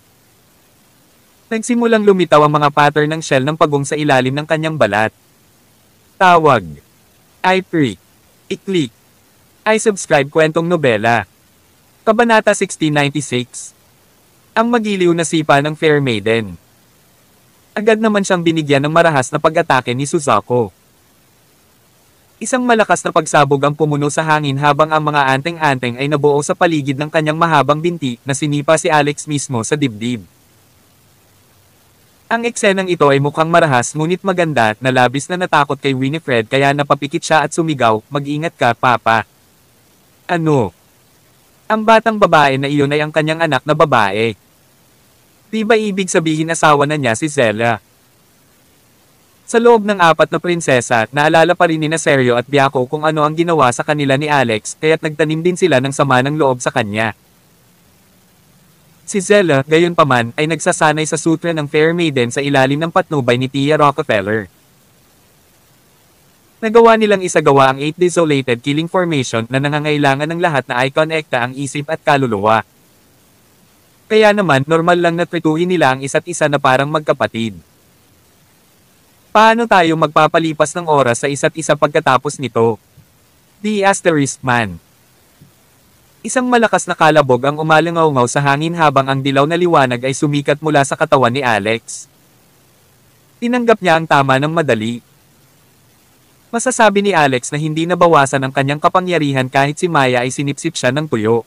A: Nagsimulang lumitaw ang mga pattern ng shell ng pagong sa ilalim ng kanyang balat. Tawag. I-Pre. I-Click. I-Subscribe kwentong nobela. Kabanata 1696. Ang magiliw na sipa ng Fair Maiden. Agad naman siyang binigyan ng marahas na pag-atake ni Suzaku. Isang malakas na pagsabog ang pumuno sa hangin habang ang mga anteng-anteng ay nabuo sa paligid ng kanyang mahabang binti na sinipa si Alex mismo sa dibdib. Ang eksenang ito ay mukhang marahas ngunit maganda na labis na natakot kay Winifred kaya napapikit siya at sumigaw, "Mag-ingat ka, Papa." Ano? Ang batang babae na iyon ay ang kanyang anak na babae. Di ba ibig sabihin asawa na niya si Zella? Sa loob ng apat na prinsesa, naalala pa rin ni Seryo at Byako kung ano ang ginawa sa kanila ni Alex, kaya't nagtanim din sila ng sama ng loob sa kanya. Si Zella, gayunpaman, ay nagsasanay sa sutra ng Fair Maiden sa ilalim ng patnubay ni Tia Rockefeller. Nagawa nilang isagawa ang 8 Desolated Killing Formation na nangangailangan ng lahat na i-connecta ang isip at kaluluwa. Kaya naman, normal lang na trituhin nila ang isa't isa na parang magkapatid. Paano tayo magpapalipas ng oras sa isa't isa pagkatapos nito? The Asterisk Man. Isang malakas na kalabog ang umalingaw-ngaw sa hangin habang ang dilaw na liwanag ay sumikat mula sa katawan ni Alex. Tinanggap niya ang tama ng madali. Masasabi ni Alex na hindi nabawasan ang kanyang kapangyarihan kahit si Maya ay sinipsip siya ng tuyo.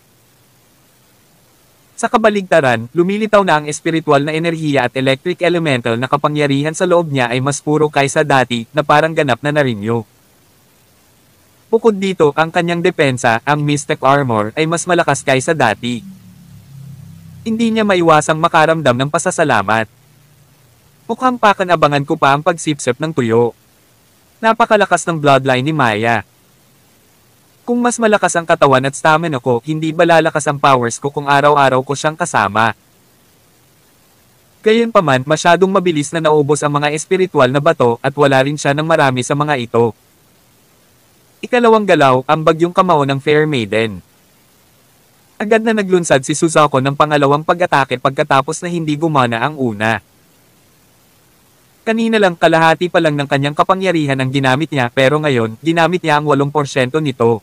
A: Sa kabaligtaran, lumilitaw na ang espiritual na enerhiya at electric elemental na kapangyarihan sa loob niya ay mas puro kaysa dati, na parang ganap na narinyo. Bukod dito, ang kanyang depensa, ang mystic armor, ay mas malakas kaysa dati. Hindi niya maiwasang makaramdam ng pasasalamat. Mukhang pakanabangan ko pa ang pagsipsip ng tuyo. Napakalakas ng bloodline ni Maya. Kung mas malakas ang katawan at stamina ko, hindi ba lalakas ang powers ko kung araw-araw ko siyang kasama? Gayunpaman, masyadong mabilis na naubos ang mga espiritual na bato at wala rin siya ng marami sa mga ito. Ikalawang galaw, ang bagyong kamao ng Fair Maiden. Agad na naglunsad si Suzaku ng pangalawang pag-atake pagkatapos na hindi gumana ang una. Kanina lang kalahati pa lang ng kanyang kapangyarihan ang ginamit niya pero ngayon, ginamit niya ang 8% nito.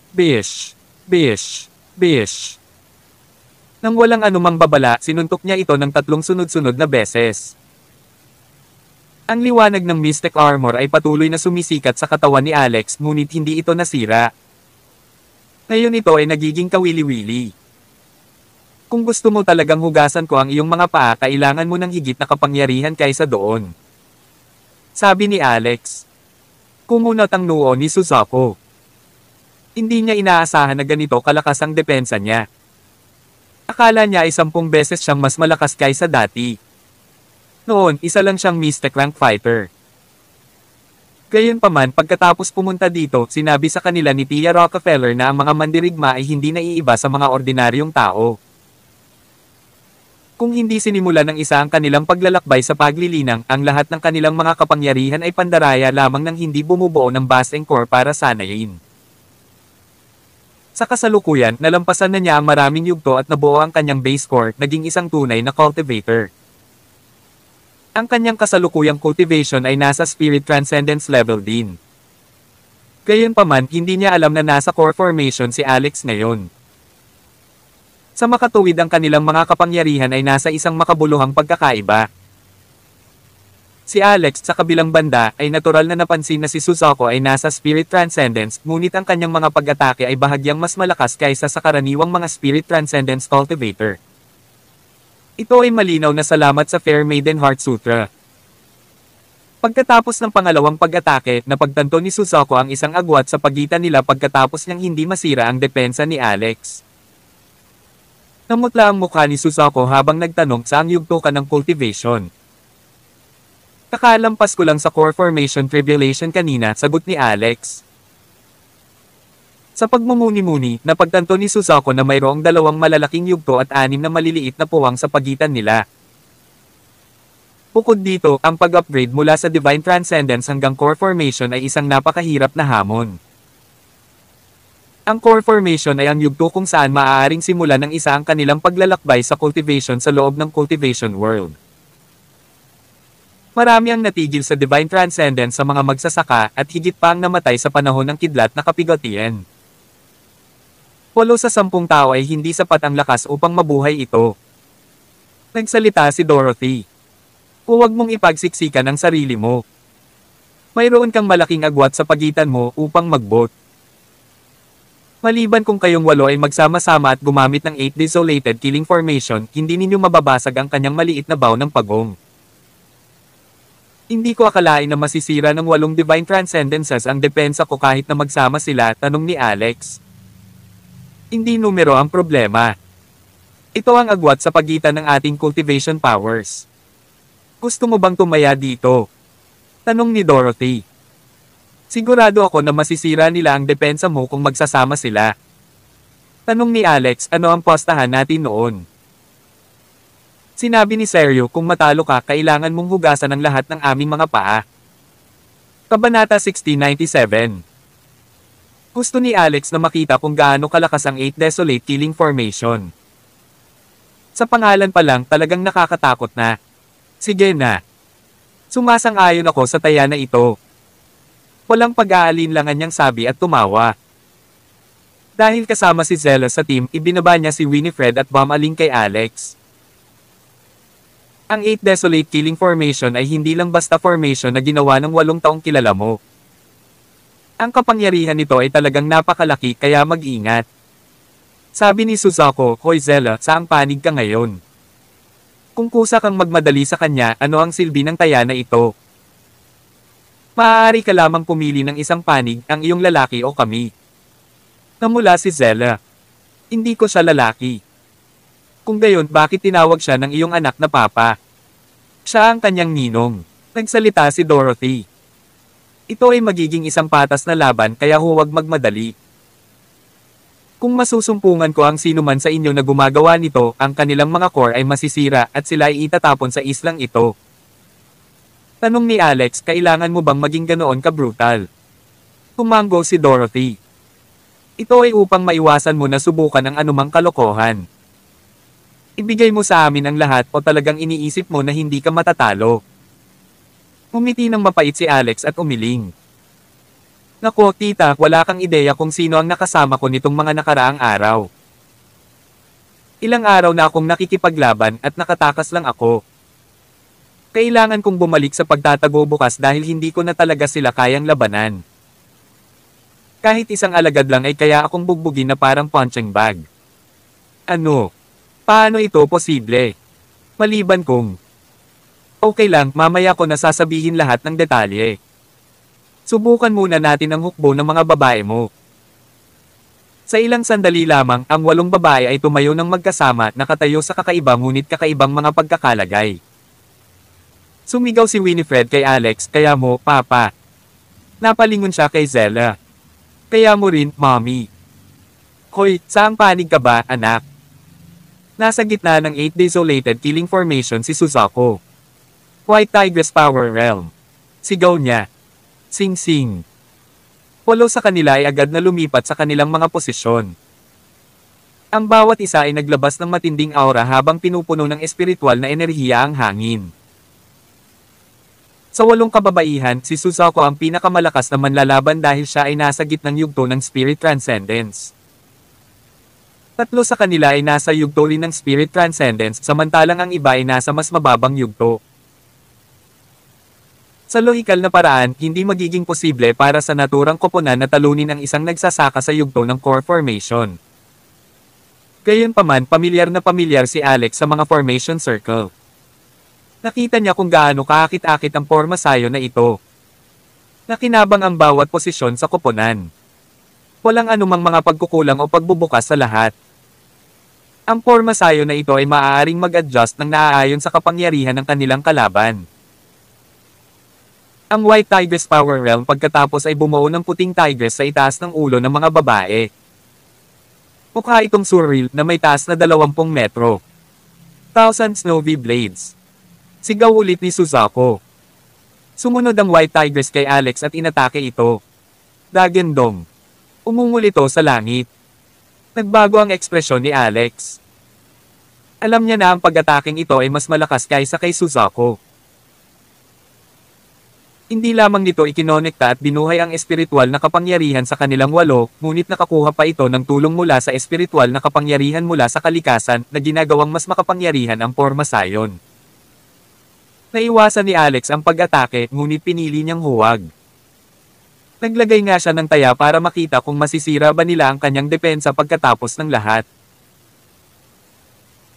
A: Bish! Bish! Bish! Nang walang anumang babala, sinuntok niya ito ng 3 sunod-sunod na beses. Ang liwanag ng mystic armor ay patuloy na sumisikat sa katawan ni Alex ngunit hindi ito nasira. Ngayon ito ay nagiging kawili-wili. Kung gusto mo talagang hugasan ko ang iyong mga paa, kailangan mo ng higit na kapangyarihan kaysa doon. Sabi ni Alex. Kumunot ang noo ni Suzaku. Hindi niya inaasahan na ganito kalakas ang depensa niya. Akala niya ay 10 beses siyang mas malakas kaysa dati. Noon, isa lang siyang mystic rank fighter. Gayunpaman, pagkatapos pumunta dito, sinabi sa kanila ni Tia Rockefeller na ang mga mandirigma ay hindi naiiba sa mga ordinaryong tao. Kung hindi sinimulan ng isa ang kanilang paglalakbay sa paglilinang, ang lahat ng kanilang mga kapangyarihan ay pandaraya lamang ng hindi bumubuo ng Basing Core para sanayin. Sa kasalukuyan, nalampasan na niya ang maraming yugto at nabuo ang kanyang base core, naging isang tunay na cultivator. Ang kanyang kasalukuyang cultivation ay nasa Spirit Transcendence level din. Gayunpaman, hindi niya alam na nasa core formation si Alex ngayon. Sa makatuwid ang kanilang mga kapangyarihan ay nasa isang makabuluhang pagkakaiba. Si Alex sa kabilang banda ay natural na napansin na si Suzuko ay nasa Spirit Transcendence, ngunit ang kanyang mga pag-atake ay bahagyang mas malakas kaysa sa karaniwang mga Spirit Transcendence cultivator. Ito ay malinaw na salamat sa Fair Maiden Heart Sutra. Pagkatapos ng pangalawang pag-atake, napagtanto ni Suzuko ang isang agwat sa pagitan nila pagkatapos niyang hindi masira ang depensa ni Alex. Namutla ang mukha ni Suzuko habang nagtanong saang yugto ka ng cultivation. Kakalampas ko lang sa core formation tribulation kanina, sagot ni Alex. Sa pagmumuni-muni, napagtanto ni Suzuko na mayroong dalawang malalaking yugto at 6 na maliliit na puwang sa pagitan nila. Bukod dito, ang pag-upgrade mula sa Divine Transcendence hanggang core formation ay isang napakahirap na hamon. Ang core formation ay ang yugto kung saan maaaring simulan ng isa ang kanilang paglalakbay sa cultivation sa loob ng cultivation world. Marami ang natigil sa Divine Transcendence sa mga magsasaka at higit pa ang namatay sa panahon ng kidlat na kapigatian. 8 sa 10 tao ay hindi sapat ang lakas upang mabuhay ito. Nagsalita si Dorothy. Huwag mong ipagsiksikan ang sarili mo. Mayroon kang malaking agwat sa pagitan mo upang magbot. Maliban kung kayong 8 ay magsama-sama at gumamit ng 8 Desolated Killing Formation, hindi ninyo mababasag ang kanyang maliit na baw ng pagong. Hindi ko akalain na masisira ng 8 Divine Transcendences ang depensa ko kahit na magsama sila, tanong ni Alex. Hindi numero ang problema. Ito ang agwat sa pagitan ng ating cultivation powers. Gusto mo bang tumaya dito? Tanong ni Dorothy. Sigurado ako na masisira nila ang depensa mo kung magsasama sila. Tanong ni Alex, ano ang postahan natin noon? Sinabi ni Sergio, kung matalo ka, kailangan mong hugasan ang lahat ng aming mga paa. Kabanata 1697. Gusto ni Alex na makita kung gaano kalakas ang 8 Desolate Killing Formation. Sa pangalan pa lang, talagang nakakatakot na. Sige na. Sumasang-ayon ako sa taya na ito. Walang pag-aalinlangan niyang sabi at tumawa. Dahil kasama si Zella sa team, ibinaba niya si Winifred at bumaling kay Alex. Ang 8 Desolate Killing Formation ay hindi lang basta formation na ginawa ng 8 taong kilala mo. Ang kapangyarihan nito ay talagang napakalaki kaya mag-ingat. Sabi ni Suzuko, Hoy Zella, saang panig ka ngayon? Kung kusa kang magmadali sa kanya, ano ang silbi ng taya na ito? Maaari ka lamang pumili ng isang panig, ang iyong lalaki o kami. Namula si Zella. Hindi ko siya lalaki. Kung gayon, bakit tinawag siya ng iyong anak na papa? Siya ang kanyang ninong. Nagsalita si Dorothy. Ito ay magiging isang patas na laban kaya huwag magmadali. Kung masusumpungan ko ang sinuman sa inyo na gumagawa nito, ang kanilang mga core ay masisira at sila ay itatapon sa islang ito. Tanong ni Alex, kailangan mo bang maging ganoon ka-brutal? Tumanggo si Dorothy. Ito ay upang maiwasan mo na subukan ang anumang kalokohan. Ibigay mo sa amin ang lahat o talagang iniisip mo na hindi ka matatalo. Umiti ng mapait si Alex at umiling. Nako, tita, wala kang ideya kung sino ang nakasama ko nitong mga nakaraang araw. Ilang araw na akong nakikipaglaban at nakatakas lang ako. Kailangan kong bumalik sa pagtatago bukas dahil hindi ko na talaga sila kayang labanan. Kahit isang alagad lang ay kaya akong bugbugin na parang punching bag. Ano? Paano ito posible? Maliban kung... Okay lang, mamaya ko na sasabihin lahat ng detalye. Subukan muna natin ang hukbo ng mga babae mo. Sa ilang sandali lamang, ang 8 babae ay tumayo ng magkasama, nakatayo sa kakaiba ngunit kakaibang mga pagkakalagay. Sumigaw si Winifred kay Alex, kaya mo, Papa. Napalingon siya kay Zella. Kaya mo rin, Mommy. Hoy, saang panig ka ba, anak? Nasa gitna ng 8 Desolated Killing Formation si Suzuko. White Tigress Power Realm. Sigaw niya. Sing-sing. 8 sa kanila ay agad na lumipat sa kanilang mga posisyon. Ang bawat isa ay naglabas ng matinding aura habang pinupuno ng espiritual na enerhiya ang hangin. Sa 8 kababaihan, si Suzuko ang pinakamalakas na manlalaban dahil siya ay nasa gitnang yugto ng Spirit Transcendence. Tatlo sa kanila ay nasa yugto rin ng spirit transcendence, samantalang ang iba ay nasa mas mababang yugto. Sa lohikal na paraan, hindi magiging posible para sa naturang koponan na talunin ang isang nagsasaka sa yugto ng core formation. Gayunpaman, pamilyar na pamilyar si Alex sa mga formation circle. Nakita niya kung gaano kaakit-akit ang forma sayo na ito. Nakinabang ang bawat posisyon sa koponan. Walang anumang mga pagkukulang o pagbubukas sa lahat. Ang forma sayo na ito ay maaaring mag-adjust ng naaayon sa kapangyarihan ng kanilang kalaban. Ang White Tigress Power Realm pagkatapos ay bumuo ng puting tigress sa itaas ng ulo ng mga babae. Mukha itong surreal na may taas na 20 metro. 1,000 snowy blades. Sigaw ulit ni Suzaku. Sumunod ang White Tigress kay Alex at inatake ito. Dagendong. Umungol ito sa langit. Nagbago ang ekspresyon ni Alex. Alam niya na ang pag-ataking ito ay mas malakas kaysa kay Suzaku. Hindi lamang nito ikinonekta at binuhay ang espiritual na kapangyarihan sa kanilang walo, ngunit nakakuha pa ito ng tulong mula sa espiritual na kapangyarihan mula sa kalikasan na ginagawang mas makapangyarihan ang forma sayon. Naiwasan ni Alex ang pag-atake, ngunit pinili niyang huwag. Naglagay nga siya ng taya para makita kung masisira ba nila ang kanyang depensa pagkatapos ng lahat.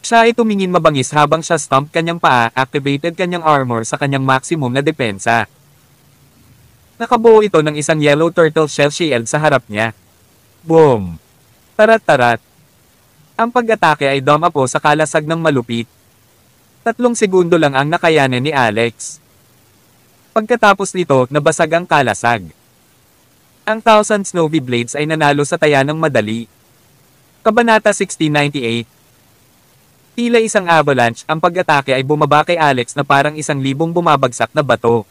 A: Siya ay tumingin mabangis habang siya stomp kanyang paa, activated kanyang armor sa kanyang maximum na depensa. Nakabuo ito ng isang yellow turtle shell shield sa harap niya. Boom! Tarat-tarat! Ang pag-atake ay dumapo sa kalasag ng malupit. 3 segundo lang ang nakayanan ni Alex. Pagkatapos nito, nabasag ang kalasag. Ang 1,000 snowy blades ay nanalo sa taya ng madali. Kabanata 1698. Tila isang avalanche, ang pag-atake ay bumaba kay Alex na parang 1,000 bumabagsak na bato.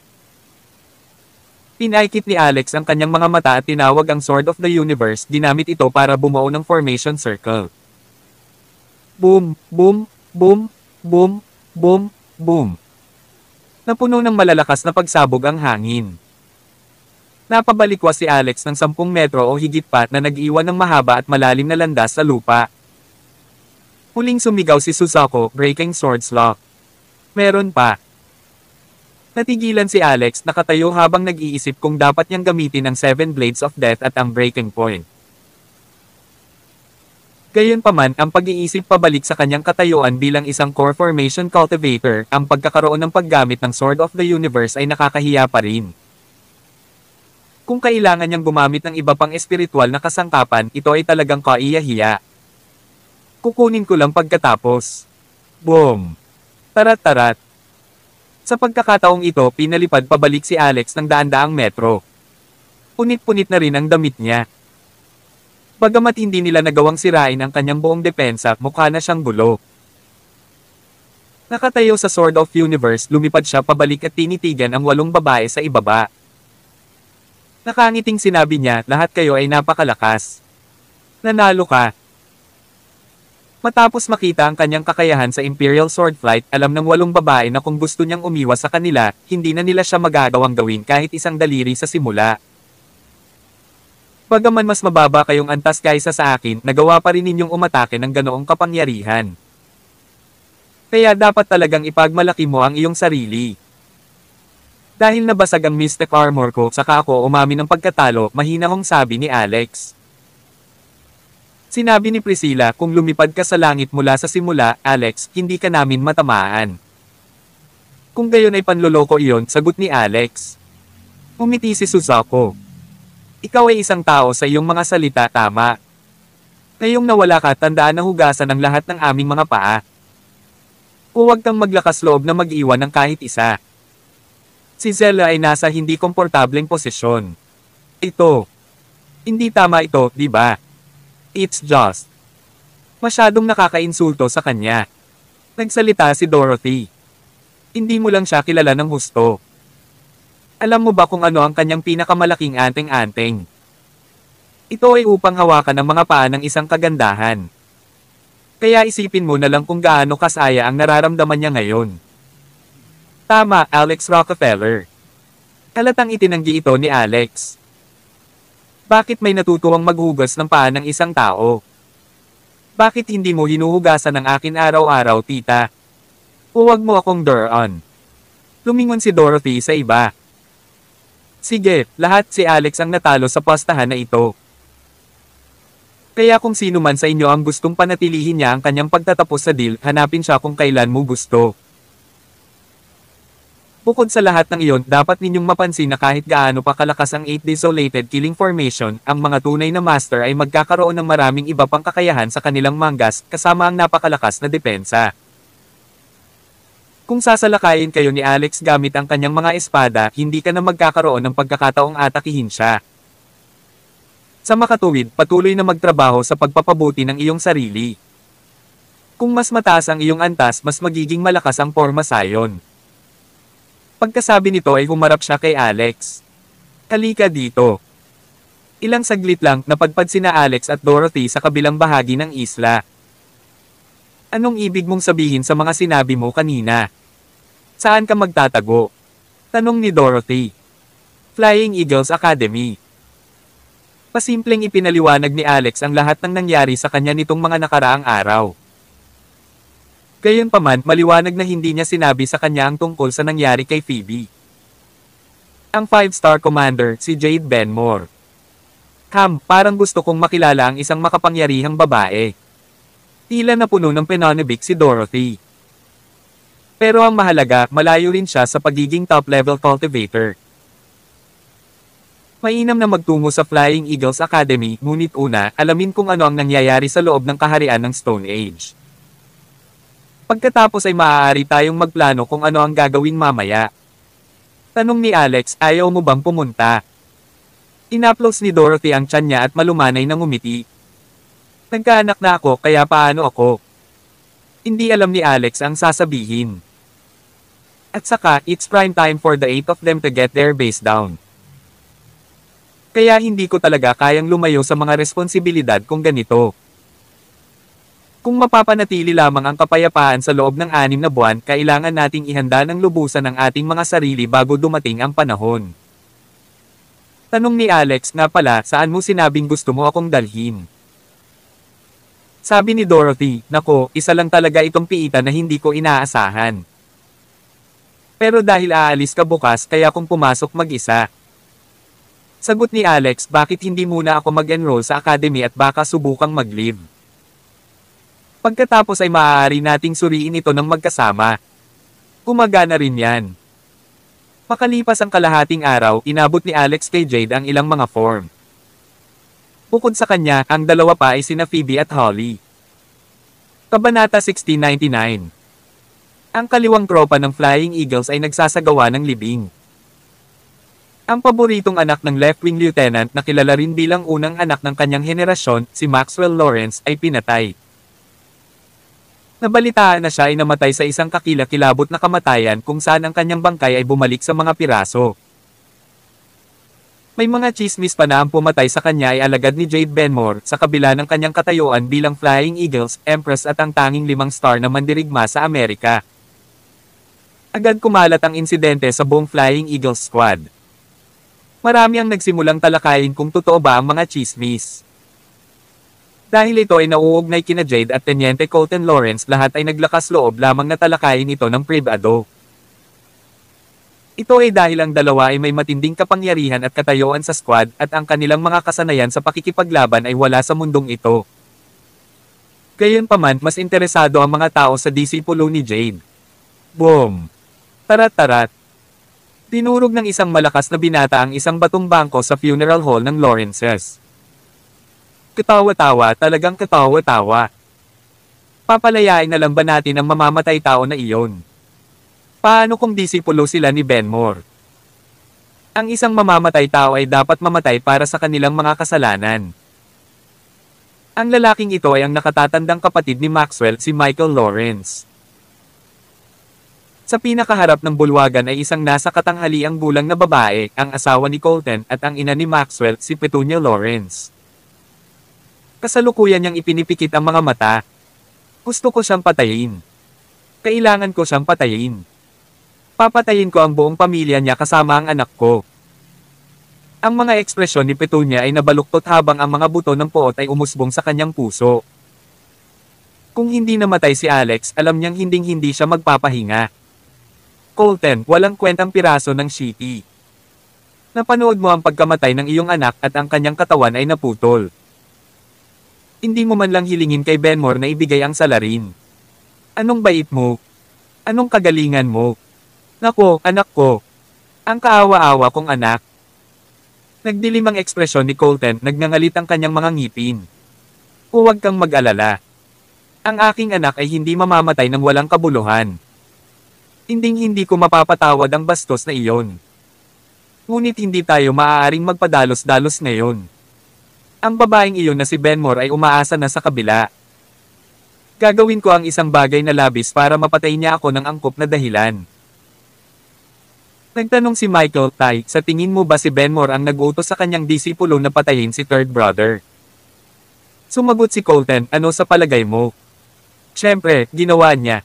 A: Pinaikit ni Alex ang kanyang mga mata at tinawag ang Sword of the Universe, ginamit ito para bumuo ng formation circle. Boom, boom, boom, boom, boom, boom. Napuno ng malalakas na pagsabog ang hangin. Napabalikwas si Alex ng 10 metro o higit pa na nag-iwan ng mahaba at malalim na landas sa lupa. Huling sumigaw si Suzaku, breaking sword lock. Meron pa. Natigilan si Alex, nakatayo habang nag-iisip kung dapat niyang gamitin ang 7 Blades of Death at ang Breaking Point. Gayunpaman, ang pag-iisip pabalik sa kanyang katayuan bilang isang core formation cultivator, ang pagkakaroon ng paggamit ng Sword of the Universe ay nakakahiya pa rin. Kung kailangan niyang gumamit ng iba pang espiritual na kasangkapan, ito ay talagang kaiyahiya. Kukunin ko lang pagkatapos. Boom! Tarat-tarat! Sa pagkakataong ito, pinalipad pabalik si Alex ng daan-daang metro. Punit-punit na rin ang damit niya. Bagamat hindi nila nagawang sirain ang kanyang buong depensa, mukha na siyang gulo. Nakatayo sa Sword of Universe, lumipad siya pabalik at tinitigan ang 8 babae sa ibaba. Nakangiting sinabi niya, lahat kayo ay napakalakas. Nanalo ka. Matapos makita ang kanyang kakayahan sa Imperial Sword Flight, alam ng 8 babae na kung gusto niyang umiwas sa kanila, hindi na nila siya magagawang gawin kahit isang daliri sa simula. Bagaman mas mababa kayong antas kaysa sa akin, nagawa pa rin ninyong umatake ng ganoong kapangyarihan. Kaya dapat talagang ipagmalaki mo ang iyong sarili. Dahil nabasag ang mystic armor ko, saka ako umamin ng pagkatalo, mahinahong sabi ni Alex. Sinabi ni Priscilla, kung lumipad ka sa langit mula sa simula, Alex, hindi ka namin matamaan. Kung gayon ay panloloko iyon, sagot ni Alex. Umiti si Suzaku. Ikaw ay isang tao sa iyong mga salita, tama. Ngayong nawala ka, tandaan na hugasan ang lahat ng aming mga paa. Huwag kang maglakas loob na mag-iwan ng kahit isa. Si Zella ay nasa hindi komportableng posisyon. Ito. Hindi tama ito, di ba? It's just. Masyadong nakakainsulto sa kanya. Nagsalita si Dorothy. Hindi mo lang siya kilala ng husto. Alam mo ba kung ano ang kanyang pinakamalaking anteng-anteng? Ito ay upang hawakan ang mga paa ng isang kagandahan. Kaya isipin mo na lang kung gaano kasaya ang nararamdaman niya ngayon. Tama, Alex Rockefeller. Halatang itinanggi ito ni Alex. Bakit may natutuwang maghugas ng paa ng isang tao? Bakit hindi mo hinuhugasan ang akin araw-araw, tita? Huwag mo akong duran. Lumingon si Dorothy sa iba. Sige, lahat si Alex ang natalo sa pastahan na ito. Kaya kung sino man sa inyo ang gustong panatilihin niya ang kanyang pagtatapos sa deal, hanapin siya kung kailan mo gusto. Bukod sa lahat ng iyon, dapat ninyong mapansin na kahit gaano pa kalakas ang 8 Desolated Killing Formation, ang mga tunay na master ay magkakaroon ng maraming iba pang kakayahan sa kanilang mangas, kasama ang napakalakas na depensa. Kung sasalakayin kayo ni Alex gamit ang kanyang mga espada, hindi ka na magkakaroon ng pagkakataong atakihin siya. Sa makatuwid, patuloy na magtrabaho sa pagpapabuti ng iyong sarili. Kung mas mataas ang iyong antas, mas magiging malakas ang porma sayon. Pagkasabi nito ay humarap siya kay Alex. Halika dito. Ilang saglit lang, napadpad sina Alex at Dorothy sa kabilang bahagi ng isla. Anong ibig mong sabihin sa mga sinabi mo kanina? Saan ka magtatago? Tanong ni Dorothy. Flying Eagles Academy. Pasimpleng ipinaliwanag ni Alex ang lahat ng nangyari sa kanya nitong mga nakaraang araw. Gayunpaman, maliwanag na hindi niya sinabi sa kanya ang tungkol sa nangyari kay Phoebe. Ang 5-star commander, si Jade Benmore. Parang gusto kong makilala ang isang makapangyarihang babae. Tila napuno ng pananabik si Dorothy. Pero ang mahalaga, malayo rin siya sa pagiging top-level cultivator. Mainam na magtungo sa Flying Eagles Academy, ngunit una, alamin kung ano ang nangyayari sa loob ng kaharian ng Stone Age. Pagkatapos ay maaari tayong magplano kung ano ang gagawin mamaya. Tanong ni Alex, ayaw mo bang pumunta? Inaplos ni Dorothy ang tiyan niya at malumanay na ngumiti. Nagkaanak na ako, kaya paano ako? Hindi alam ni Alex ang sasabihin. At saka, it's prime time for the 8 of them to get their base down. Kaya hindi ko talaga kayang lumayo sa mga responsibilidad kung ganito. Kung mapapanatili lamang ang kapayapaan sa loob ng 6 na buwan, kailangan nating ihanda ng lubusan ang ating mga sarili bago dumating ang panahon. Tanong ni Alex, nga pala, saan mo sinabing gusto mo akong dalhin? Sabi ni Dorothy, nako, isa lang talaga itong piita na hindi ko inaasahan. Pero dahil aalis ka bukas, kaya kung pumasok mag-isa. Sagot ni Alex, bakit hindi muna ako mag-enroll sa academy at baka subukang mag-leave? Pagkatapos ay maaari nating suriin ito ng magkasama. Gumagana rin yan. Makalipas ang kalahating araw, inabot ni Alex kay Jade ang ilang mga form. Bukod sa kanya, ang dalawa pa ay sina Phoebe at Holly. Kabanata 1699. Ang kaliwang tropa ng Flying Eagles ay nagsasagawa ng libing. Ang paboritong anak ng left-wing lieutenant na kilala rin bilang unang anak ng kanyang henerasyon, si Maxwell Lawrence, ay pinatay. Nabalitaan na siya ay namatay sa isang kakilakilabot na kamatayan kung saan ang kanyang bangkay ay bumalik sa mga piraso. May mga chismis pa na ang pumatay sa kanya ay alagad ni Jade Benmore sa kabila ng kanyang katayuan bilang Flying Eagles, Empress at ang tanging 5-star na mandirigma sa Amerika. Agad kumalat ang insidente sa buong Flying Eagles squad. Marami ang nagsimulang talakayin kung totoo ba ang mga chismis. Dahil ito ay nauugnay kina Jade at Teniente Colton Lawrence, lahat ay naglakas loob lamang na talakayin ito ng pribado. Ito ay dahil ang dalawa ay may matinding kapangyarihan at katayuan sa squad at ang kanilang mga kasanayan sa pakikipaglaban ay wala sa mundong ito. Gayunpaman, mas interesado ang mga tao sa disipulo ni Jade. Boom! Tarat-tarat! Tinurog ng isang malakas na binata ang isang batong bangko sa funeral hall ng Lawrences. Katawa-tawa, talagang katawa-tawa. Papalayain na lang ba natin ang mamamatay tao na iyon? Paano kung disipulo sila ni Benmore? Ang isang mamamatay tao ay dapat mamatay para sa kanilang mga kasalanan. Ang lalaking ito ay ang nakatatandang kapatid ni Maxwell, si Michael Lawrence. Sa pinakaharap ng bulwagan ay isang nasa katanghaliang gulang na babae, ang asawa ni Colton, at ang ina ni Maxwell, si Petunia Lawrence. Kasalukuyan niyang ipinipikit ang mga mata. Gusto ko siyang patayin. Kailangan ko siyang patayin. Papatayin ko ang buong pamilya niya kasama ang anak ko. Ang mga ekspresyon ni Petunia ay nabaluktot habang ang mga buto ng poot ay umusbong sa kanyang puso. Kung hindi namatay si Alex, alam niyang hinding-hindi siya magpapahinga. Colton, walang kwentang piraso ng shitty. Napanood mo ang pagkamatay ng iyong anak at ang kanyang katawan ay naputol. Hindi mo man lang hilingin kay Benmore na ibigay ang salarin. Anong bait mo? Anong kagalingan mo? Nako, anak ko. Ang kaawa-awa kong anak. Nagdilim ang ekspresyon ni Colton, nagngangalit ang kanyang mga ngipin. Huwag kang mag-alala. Ang aking anak ay hindi mamamatay ng walang kabuluhan. Hinding-hindi ko mapapatawad ang bastos na iyon. Ngunit hindi tayo maaaring magpadalos-dalos ngayon. Ang babaeng iyon na si Benmore ay umaasa na sa kabila. Gagawin ko ang isang bagay na labis para mapatay niya ako ng angkop na dahilan. Nagtanong si Michael, Tay, sa tingin mo ba si Benmore ang nag-utos sa kanyang disipulo na patayin si third brother? Sumagot si Colton, ano sa palagay mo? Siyempre, ginawa niya.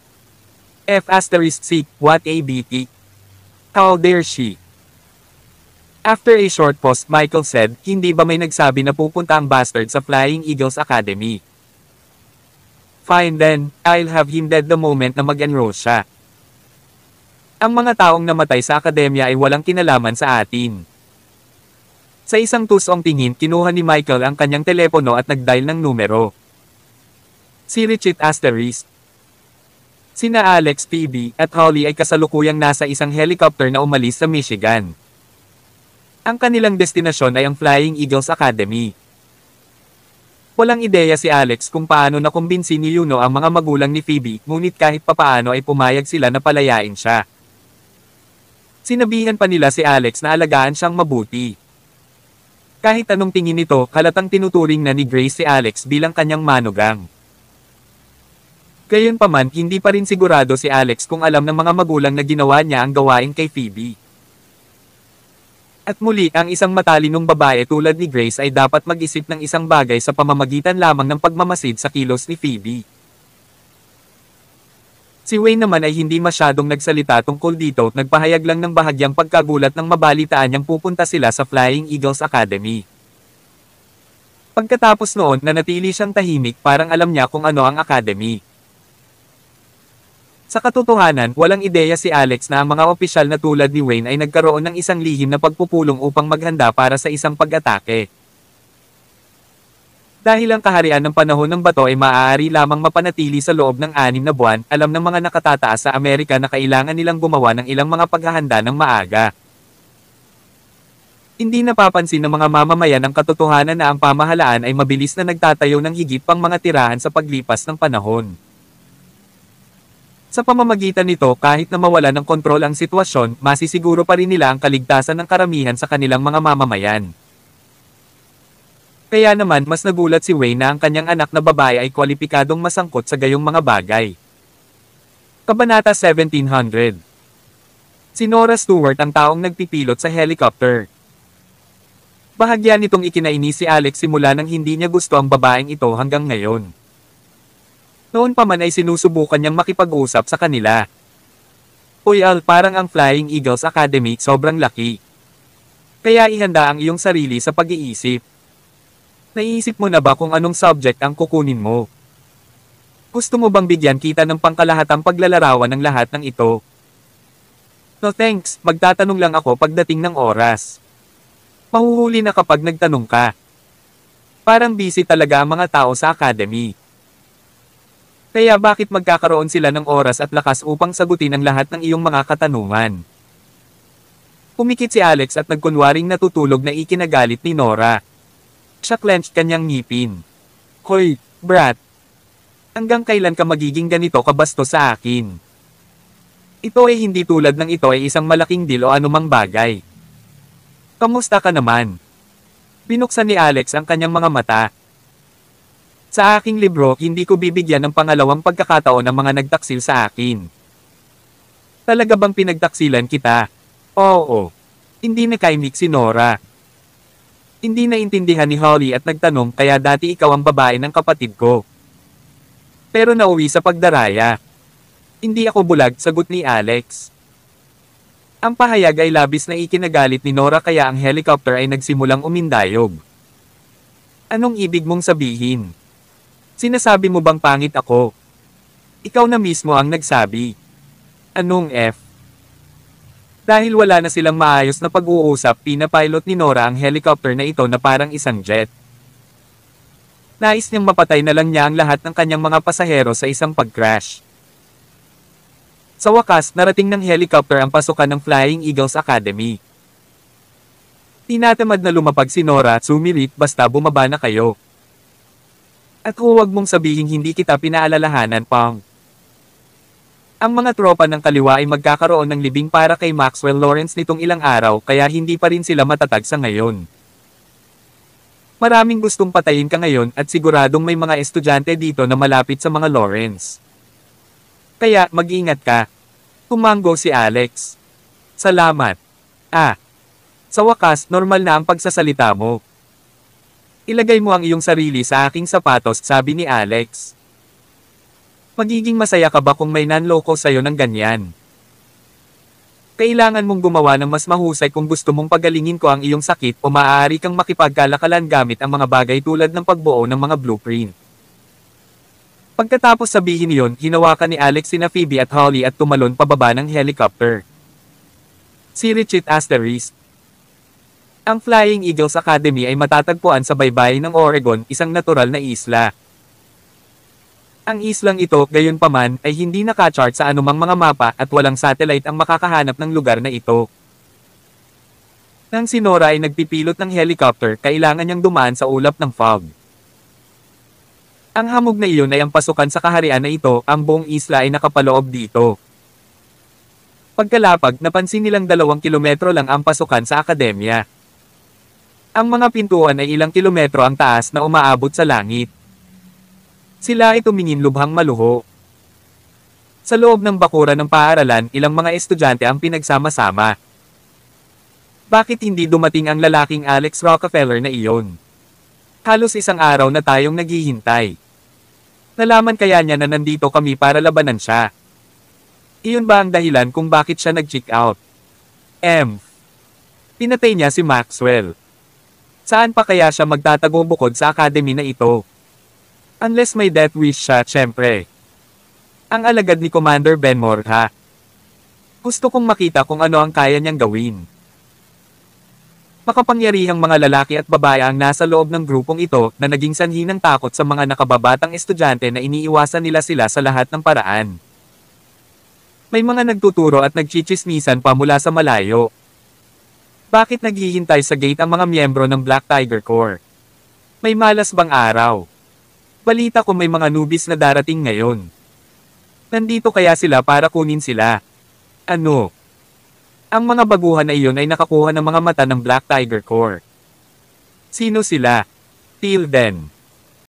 A: F***C, what a BT. How dare she? After a short pause, Michael said, hindi ba may nagsabi na pupunta ang bastard sa Flying Eagles Academy? Fine then, I'll have him dead the moment na mag-enroll siya. Ang mga taong namatay sa akademya ay walang kinalaman sa atin. Sa isang tusong tingin, kinuha ni Michael ang kanyang telepono at nag-dial ng numero. Si Richard Asterisk. Sina Alex, Phoebe, at Holly ay kasalukuyang nasa isang helicopter na umalis sa Michigan. Ang kanilang destinasyon ay ang Flying Eagles Academy. Walang ideya si Alex kung paano nakumbinsi ni Yuno ang mga magulang ni Phoebe, ngunit kahit papaano ay pumayag sila na palayain siya. Sinabihan pa nila si Alex na alagaan siyang mabuti. Kahit anong tingin nito, halatang tinuturing na ni Grace si Alex bilang kanyang manugang. Gayunpaman, hindi pa rin sigurado si Alex kung alam ng mga magulang na ginawa niya ang gawain kay Phoebe. At muli, ang isang matalinong babae tulad ni Grace ay dapat mag-isip ng isang bagay sa pamamagitan lamang ng pagmamasid sa kilos ni Phoebe. Si Wayne naman ay hindi masyadong nagsalita tungkol dito, nagpahayag lang ng bahagyang pagkagulat nang mabalitaan niyang pupunta sila sa Flying Eagles Academy. Pagkatapos noon, nanatili siyang tahimik, parang alam niya kung ano ang academy. Sa katotohanan, walang ideya si Alex na ang mga opisyal na tulad ni Wayne ay nagkaroon ng isang lihim na pagpupulong upang maghanda para sa isang pag-atake. Dahil ang kaharian ng panahon ng bato ay maaari lamang mapanatili sa loob ng 6 na buwan, alam ng mga nakatataas sa Amerika na kailangan nilang gumawa ng ilang mga paghahanda ng maaga. Hindi napapansin ng mga mamamayan ang katotohanan na ang pamahalaan ay mabilis na nagtatayo ng higit pang mga tirahan sa paglipas ng panahon. Sa pamamagitan nito, kahit na mawala ng kontrol ang sitwasyon, masisiguro pa rin nila ang kaligtasan ng karamihan sa kanilang mga mamamayan. Kaya naman, mas nagulat si Wayne na ang kanyang anak na babae ay kwalipikadong masangkot sa gayong mga bagay. Kabanata 1700. Si Nora Stewart ang taong nagpipilot sa helicopter. Bahagya nitong ikinaini si Alex simula nang hindi niya gusto ang babaeng ito hanggang ngayon. Noon pa man ay sinusubukan niyang makipag-usap sa kanila. Uy Al, parang ang Flying Eagles Academy sobrang laki. Kaya ihanda ang iyong sarili sa pag-iisip. Naiisip mo na ba kung anong subject ang kukunin mo? Gusto mo bang bigyan kita ng pangkalahatang paglalarawan ng lahat ng ito? No thanks, magtatanong lang ako pagdating ng oras. Mahuhuli na kapag nagtanong ka. Parang busy talaga ang mga tao sa academy. Kaya bakit magkakaroon sila ng oras at lakas upang sagutin ang lahat ng iyong mga katanungan? Pumikit si Alex at nagkunwaring natutulog na ikinagalit ni Nora. Siya clenched kanyang ngipin. Hoy, brat! Hanggang kailan ka magiging ganito kabasto sa akin? Ito ay hindi tulad ng ito ay isang malaking deal o anumang bagay. Kamusta ka naman? Binuksan ni Alex ang kanyang mga mata. Sa aking libro, hindi ko bibigyan ng pangalawang pagkakataon ng mga nagtaksil sa akin. Talaga bang pinagtaksilan kita? Oo. Hindi nakaimik si Nora. Hindi naintindihan ni Holly at nagtanong, kaya dati ikaw ang babae ng kapatid ko. Pero nauwi sa pagdaraya. Hindi ako bulag, sagot ni Alex. Ang pahayag ay labis na ikinagalit ni Nora kaya ang helicopter ay nagsimulang umindayog. Anong ibig mong sabihin? Sinasabi mo bang pangit ako? Ikaw na mismo ang nagsabi. Anong F? Dahil wala na silang maayos na pag-uusap, pinapilot ni Nora ang helicopter na ito na parang isang jet. Nais niyang mapatay na lang niya ang lahat ng kanyang mga pasahero sa isang pag-crash. Sa wakas, narating ng helicopter ang pasukan ng Flying Eagles Academy. Tinatamad na lumapag si Nora, sumirit basta bumaba na kayo. At huwag mong sabihin hindi kita pinaalalahanan, Pang. Ang mga tropa ng kaliwa ay magkakaroon ng libing para kay Maxwell Lawrence nitong ilang araw kaya hindi pa rin sila matatag sa ngayon. Maraming gustong patayin ka ngayon at siguradong may mga estudyante dito na malapit sa mga Lawrence. Kaya mag-ingat ka. Tumanggo si Alex. Salamat. Sa wakas, normal na ang pagsasalita mo. Ilagay mo ang iyong sarili sa aking sapatos, sabi ni Alex. Magiging masaya ka ba kung may nanloko sa'yo ng ganyan? Kailangan mong gumawa ng mas mahusay kung gusto mong pagalingin ko ang iyong sakit o maaari kang makipagkalakalan gamit ang mga bagay tulad ng pagbuo ng mga blueprint. Pagkatapos sabihin iyon, hinawakan ni Alex sina Phoebe at Holly at tumalon pababa ng helicopter. Si Richie Asterisk. Ang Flying Eagles Academy ay matatagpuan sa baybayin ng Oregon, isang natural na isla. Ang islang ito, gayunpaman, ay hindi nakachart sa anumang mga mapa at walang satellite ang makakahanap ng lugar na ito. Nang si Nora ay nagpipilot ng helicopter, kailangan niyang dumaan sa ulap ng fog. Ang hamog na iyon ay ang pasukan sa kaharian na ito, ang buong isla ay nakapaloob dito. Pagkalapag, napansin nilang 2 kilometro lang ang pasukan sa akademya. Ang mga pintuan ay ilang kilometro ang taas na umaabot sa langit. Sila ay tumingin lubhang maluho. Sa loob ng bakuran ng paaralan, ilang mga estudyante ang pinagsama-sama. Bakit hindi dumating ang lalaking Alex Rockefeller na iyon? Halos isang araw na tayong naghihintay. Nalaman kaya niya na nandito kami para labanan siya. Iyon ba ang dahilan kung bakit siya nag-check out? Pinatay niya si Maxwell. Saan pa kaya siya magtatago bukod sa academy na ito? Unless may death wish siya, syempre. Ang alagad ni Commander Benmore, ha? Gusto kong makita kung ano ang kaya niyang gawin. Makapangyarihang mga lalaki at babae ang nasa loob ng grupong ito na naging sanhi ng takot sa mga nakababatang estudyante na iniiwasan nila sila sa lahat ng paraan. May mga nagtuturo at nagchichismisan pa mula sa malayo. Bakit naghihintay sa gate ang mga miyembro ng Black Tiger Corps? May malas bang araw? Balita ko may mga newbies na darating ngayon. Nandito kaya sila para kunin sila? Ano? Ang mga baguhan na iyon ay nakakuha ng mga mata ng Black Tiger Corps. Sino sila? Till then.